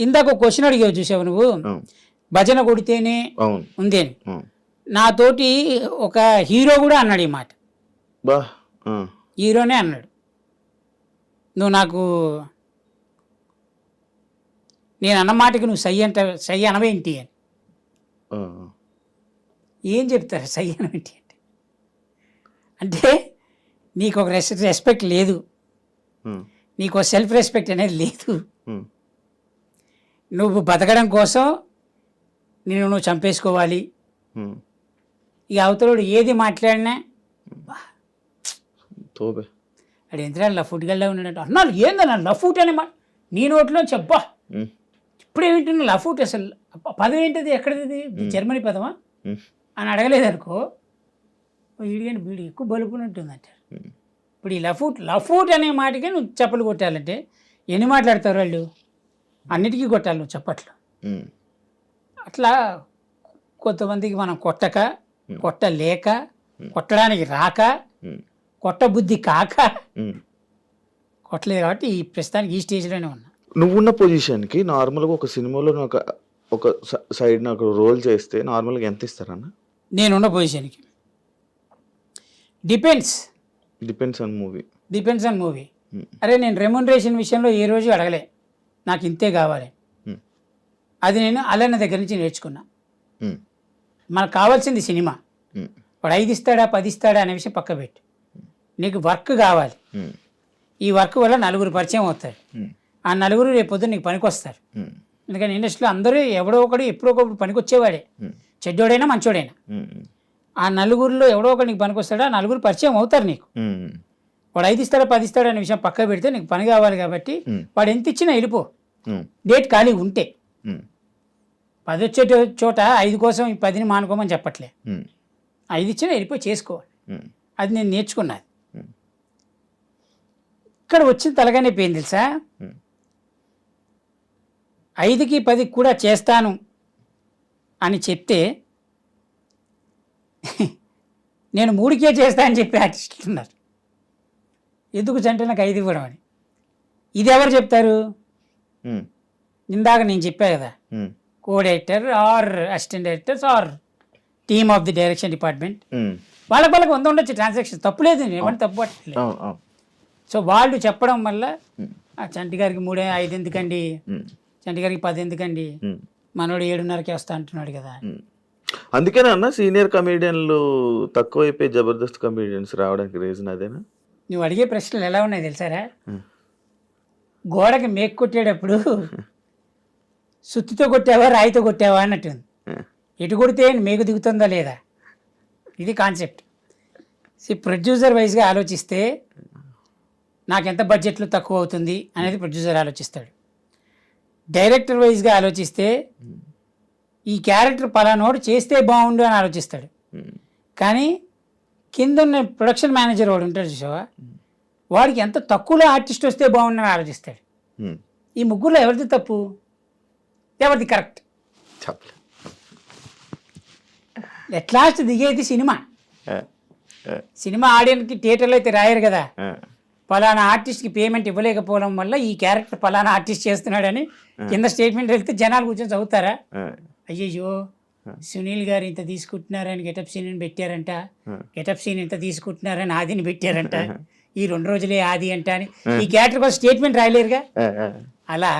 ఇందాక ఒక క్వశ్చన్ అడిగావు చూసావు నువ్వు, భజన కొడితేనే ఉంది అని. నాతోటి ఒక హీరో కూడా అన్నాడు ఈ మాట, హీరోనే అన్నాడు, నువ్వు నాకు నేను అన్న మాటకి నువ్వు సై అనవేంటి అని. ఏం చెప్తారు సై అనవేంటి అంటే, అంటే నీకు ఒక రెస్పెక్ట్ లేదు, నీకు సెల్ఫ్ రెస్పెక్ట్ అనేది లేదు. నువ్వు బతకడం కోసం నువ్వు చంపేసుకోవాలి. ఇక అవతలోడు ఏది మాట్లాడినా అడు ఎంత లఫ్ట్ గల్లా ఉన్నాడంట అన్నాడు. ఏందన్నా లఫ్ట్ అనే మాట నీ నోట్లో చెప్పా, ఇప్పుడు ఏమిటి లఫ్ట్, అసలు పదం ఏంటిది, ఎక్కడిది, జర్మనీ పదమా అని అడగలేదనుకో, వీడికంటే వీడి ఎక్కువ బలుపునట్టుందంట. ఇప్పుడు ఈ లఫ్ట్ అనే మాటకే నువ్వు చెప్పలు కొట్టాలంటే ఎన్ని మాట్లాడతారు వాళ్ళు, అన్నిటికీ కొట్టాలి నువ్వు చప్పట్లు. అట్లా కొంతమందికి మనం కొట్టలేక, కొట్టడానికి రాక, కొట్టబుద్ధి కాక కొట్టలేదు. కాబట్టి ఈ ప్రస్తుతానికి ఈ స్టేజ్లోనే ఉన్నా. నువ్వున్న పొజిషన్కి నార్మల్గా ఒక సినిమాలో ఒక సైడ్ నాకు రోల్ చేస్తే నార్మల్గా ఎంత ఇస్తారన్న? నేనున్న పొజిషన్కి డిపెండ్స్ ఆన్ మూవీ. అరే నేను రెమ్యునరేషన్ విషయంలో ఏ రోజు అడగలే, నాకు ఇంతే కావాలి. అది నేను అలన్న దగ్గర నుంచి నేర్చుకున్నా. మనకు కావాల్సింది సినిమా, వాడు 5 ఇస్తాడా 10 ఇస్తాడా అనే విషయం పక్క పెట్టు, నీకు వర్క్ కావాలి. ఈ వర్క్ వల్ల నలుగురు పరిచయం అవుతారు, ఆ నలుగురు రేపు పొద్దున్న నీకు పనికి వస్తారు. ఎందుకంటే ఇండస్ట్రీలో అందరూ ఎవడో ఒకడు ఎప్పుడో ఒకప్పుడు పనికి వచ్చేవాడే, చెడ్డోడైనా మంచోడైనా. ఆ నలుగురిలో ఎవడో ఒకటి నీకు పనికి వస్తాడా, ఆ నలుగురు పరిచయం అవుతారు నీకు. వాడు 5 ఇస్తాడా 10 ఇస్తాడా అనే విషయం పక్క పెడితే నీకు పని కావాలి కాబట్టి వాడు ఎంత ఇచ్చినా వెళ్ళిపో, డేట్ ఖాళీ ఉంటే. 10 వచ్చే చోట 5 కోసం ఈ 10ని మానుకోమని చెప్పట్లే. 5 ఇచ్చినా వెళ్ళిపోయి చేసుకోవాలి. అది నేను నేర్చుకున్నది. ఇక్కడ వచ్చిన తలగానే పోయింది తెలుసా. 5కి 10కి కూడా చేస్తాను అని చెప్తే నేను 3కే చేస్తా అని చెప్పి ఆర్టిస్టులు ఉన్నారు. ఎందుకు అంటే నాకు 5 ఇవ్వడం అని. ఇది ఎవరు చెప్తారు? ఇందాక నేను చెప్పా కదా, co director or assistant directors or team of the direction department. వాళ్ళకి ఉండొచ్చు ట్రాన్సాక్షన్, తప్పులేదు, ఏమంటే తప్పు పట్టలేదు. సో వాళ్ళు చెప్పడం వల్ల చంటి గారికి 3 5 ఎందుకండి, చంటి గారికి 10 ఎందుకండి, మనోడు 7:30కి వస్తా అంటున్నాడు కదా. అందుకేనా అన్న సీనియర్ కమేడియన్లు తక్కువైపోయి జబర్దస్త్ కమేడియన్స్ రావడానికి రీజన్ అదేనా? నువ్వు అడిగే ప్రశ్నలు ఎలా ఉన్నాయి తెలుసారా? గోడకి మేక్ కొట్టేటప్పుడు సుత్తితో కొట్టావా రాయితో కొట్టావా అన్నట్టుంది. ఎటు కొడితే మేకు దిగుతుందా లేదా, ఇది కాన్సెప్ట్. ప్రొడ్యూసర్ వైజ్గా ఆలోచిస్తే నాకు ఎంత బడ్జెట్లో తక్కువ అవుతుంది అనేది ప్రొడ్యూసర్ ఆలోచిస్తాడు. డైరెక్టర్ వైజ్గా ఆలోచిస్తే ఈ క్యారెక్టర్ పలానోడు చేస్తే బాగుండు అని ఆలోచిస్తాడు. కానీ కింద ఉన్న ప్రొడక్షన్ మేనేజర్ వాడు ఉంటాడు చూసావా, వాడికి ఎంత తక్కువలో ఆర్టిస్ట్ వస్తే బాగుండని ఆలోచిస్తాడు. ఈ ముగ్గురులో ఎవరిది తప్పు, ఎవరిది కరెక్ట్? ఎట్ లాస్ట్ దిగేది సినిమా. సినిమా ఆడియన్స్కి థియేటర్లో అయితే రాయరు కదా, పలానా ఆర్టిస్ట్కి పేమెంట్ ఇవ్వలేకపోవడం వల్ల ఈ క్యారెక్టర్ పలానా ఆర్టిస్ట్ చేస్తున్నాడని కింద స్టేట్మెంట్ వెళ్తే జనాలు కూర్చొని చదువుతారా? అయ్యయ్యో సునీల్ గారు ఇంత తీసుకుంటున్నారని గెటప్ సీన్ పెట్టారంట, గెటప్ సీన్ ఇంత తీసుకుంటున్నారని ఆదిని పెట్టారంట, ఈ 2 రోజులే ఆది అంట అని ఈ క్యారెక్టర్ కోసం స్టేట్మెంట్ రాయలేరుగా. అలా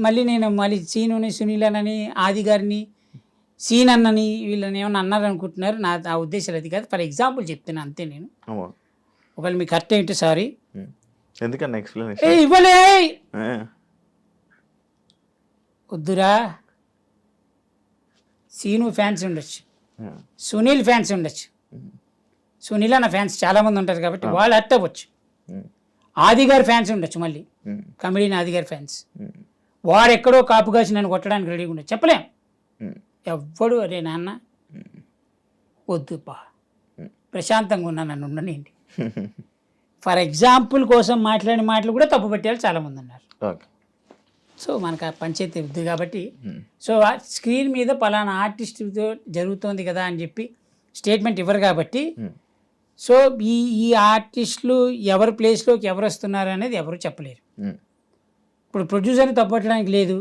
మళ్ళీ నేను సీనుని సునీల్ అని ఆది గారిని సీన్ అన్నని వీళ్ళని ఏమన్నా అన్నారు అనుకుంటున్నారు. నా ఉద్దేశాలు అది కాదు, ఫర్ ఎగ్జాంపుల్ చెప్తున్నా అంతే. నేను ఒకవేళ మీకు కరెక్ట్ ఏంటో సారీ, ఎందుకన్నా ఎక్స్ప్లెనేషన్ ఇవ్వలే వద్దురా. సీను ఫ్యాన్స్ ఉండొచ్చు, సునీల్ ఫ్యాన్స్ ఉండొచ్చు, సునీల్ అన్న ఫ్యాన్స్ చాలామంది ఉంటారు కాబట్టి వాళ్ళు హర్ట్ అవ్వచ్చు. ఆది గారి ఫ్యాన్స్ ఉండొచ్చు, మళ్ళీ కమెడియన్ ఆది గారి ఫ్యాన్స్, వాడు ఎక్కడో కాపు కాసి నన్ను కొట్టడానికి రెడీగా ఉండొచ్చు, చెప్పలేం. ఎవ్వడు అరే నాన్న వద్దుపా ప్రశాంతంగా ఉన్నా నన్ను ఉండనండి. ఫర్ ఎగ్జాంపుల్ కోసం మాట్లాడిన మాటలు కూడా తప్పు పెట్టేవాళ్ళు చాలామంది ఉన్నారు. సో మనకు ఆ పంచాయతీ వద్దు కాబట్టి, సో స్క్రీన్ మీద పలానా ఆర్టిస్ట్తో జరుగుతోంది కదా అని చెప్పి స్టేట్మెంట్ ఇవ్వరు కాబట్టి, సో ఈ ఆర్టిస్టులు ఎవరి ప్లేస్లోకి ఎవరు వస్తున్నారు అనేది ఎవరు చెప్పలేరు. ఇప్పుడు ప్రొడ్యూసర్ని తప్పట్టడానికి లేదు,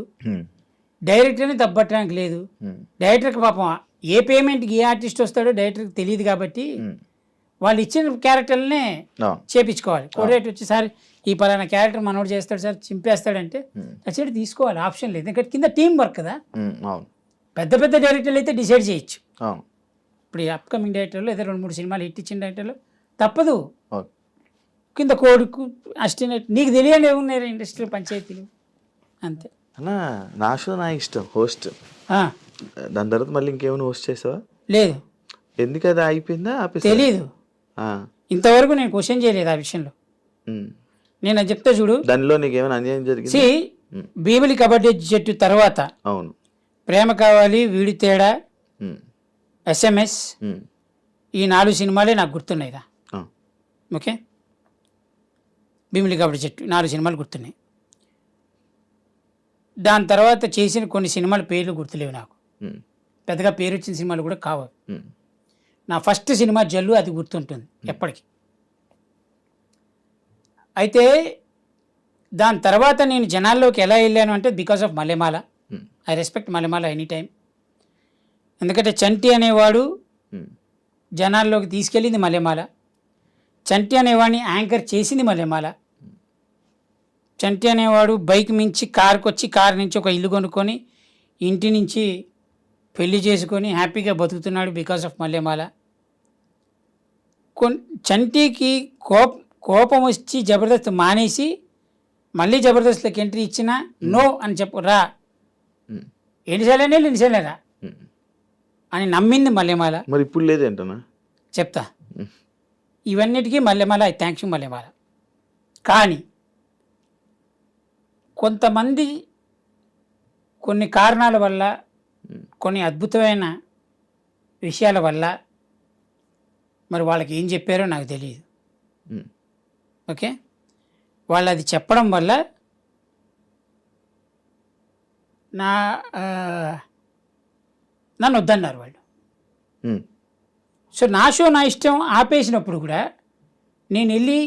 డైరెక్టర్ని తప్పట్టడానికి లేదు. డైరెక్టర్కి పాపం ఏ పేమెంట్కి ఏ ఆర్టిస్ట్ వస్తాడో డైరెక్టర్కి తెలియదు కాబట్టి వాళ్ళు ఇచ్చిన క్యారెక్టర్లనే చేపించుకోవాలి. కోఆర్డినేటర్ వచ్చి సార్ ఈ పలానా క్యారెక్టర్ మనోడు చేస్తాడు సార్ చింపేస్తాడంటే నచ్చేది తీసుకోవాలి, ఆప్షన్ లేదు. ఎందుకంటే కింద టీం వర్క్ కదా. పెద్ద పెద్ద డైరెక్టర్లు అయితే డిసైడ్ చేయొచ్చు. ఇప్పుడు ఈ అప్కమింగ్ డైరెక్టర్లు అయితే 2-3 సినిమాలు హిట్ ఇచ్చిన డైరెక్టర్లు తప్పదు, కింద కోడుకు అసిస్టెంట్ నీకు తెలియని ఏమున్నాయి ఇండస్ట్రీ పంచాయతీలు అంతే. అన్నా నా షో నా ఇష్టం హోస్ట్, దాని తర్వాత మళ్ళీ ఇంకేమైనా హోస్ట్ చేసావా? లేదు. ఎందుకు అది అయిపోయిందా? తెలీదు, ఇంతవరకు నేను క్వశ్చన్ చేయలేదు ఆ విషయంలో. నేను అది చెప్తా చూడు, దానిలో నీకు ఏమైనా అన్యాయం జరిగింది? భీమిలి కబడ్డీ జట్టు తర్వాత అవును ప్రేమ కావాలి, వీడి తేడా, SMS, ఈ 4 సినిమాలే నాకు గుర్తున్నాయిరా. ఓకే, భీమిలి కబడ్డీ జట్టు 4 సినిమాలు గుర్తున్నాయి. దాని తర్వాత చేసిన కొన్ని సినిమాల పేర్లు గుర్తులేవు నాకు, పెద్దగా పేరు వచ్చిన సినిమాలు కూడా కావు. నా ఫస్ట్ సినిమా జల్లు, అది గుర్తుంటుంది ఎప్పటికీ. అయితే దాని తర్వాత నేను జనాల్లోకి ఎలా వెళ్ళాను అంటే because of Mallemala. I respect Mallemala any time. ఎందుకంటే చంటి అనేవాడు జనాల్లోకి తీసుకెళ్ళింది మల్లెమాల, చంటి అనేవాడిని యాంకర్ చేసింది మల్లెమాల. చంటి అనేవాడు బైక్ మించి కారుకు వచ్చి కారు నుంచి ఒక ఇల్లు కొనుక్కొని ఇంటి నుంచి పెళ్లి చేసుకొని హ్యాపీగా బతుకుతున్నాడు బికాస్ ఆఫ్ మల్లెమాల. చంటికి కోపం వచ్చి జబర్దస్త్ మానేసి మళ్ళీ జబర్దస్త్లోకి ఎంట్రీ ఇచ్చినా నో అని చెప్పు రా, ఎన్నిసార్లు రా అని నమ్మింది మల్లెమాల. మరి ఇప్పుడు లేదేంటనా చెప్తా. ఇవన్నిటికీ Mallemala, I thanks you Mallemala. కానీ కొంతమంది కొన్ని కారణాల వల్ల, కొన్ని అద్భుతమైన విషయాల వల్ల మరి వాళ్ళకి ఏం చెప్పారో నాకు తెలియదు. ఉమ్, ఓకే, వాళ్ళు అది చెప్పడం వల్ల నన్ను వద్దన్నారు వాళ్ళు. ఉమ్, సో నా షో నా ఇష్టం ఆపేసినప్పుడు కూడా నేను వెళ్ళి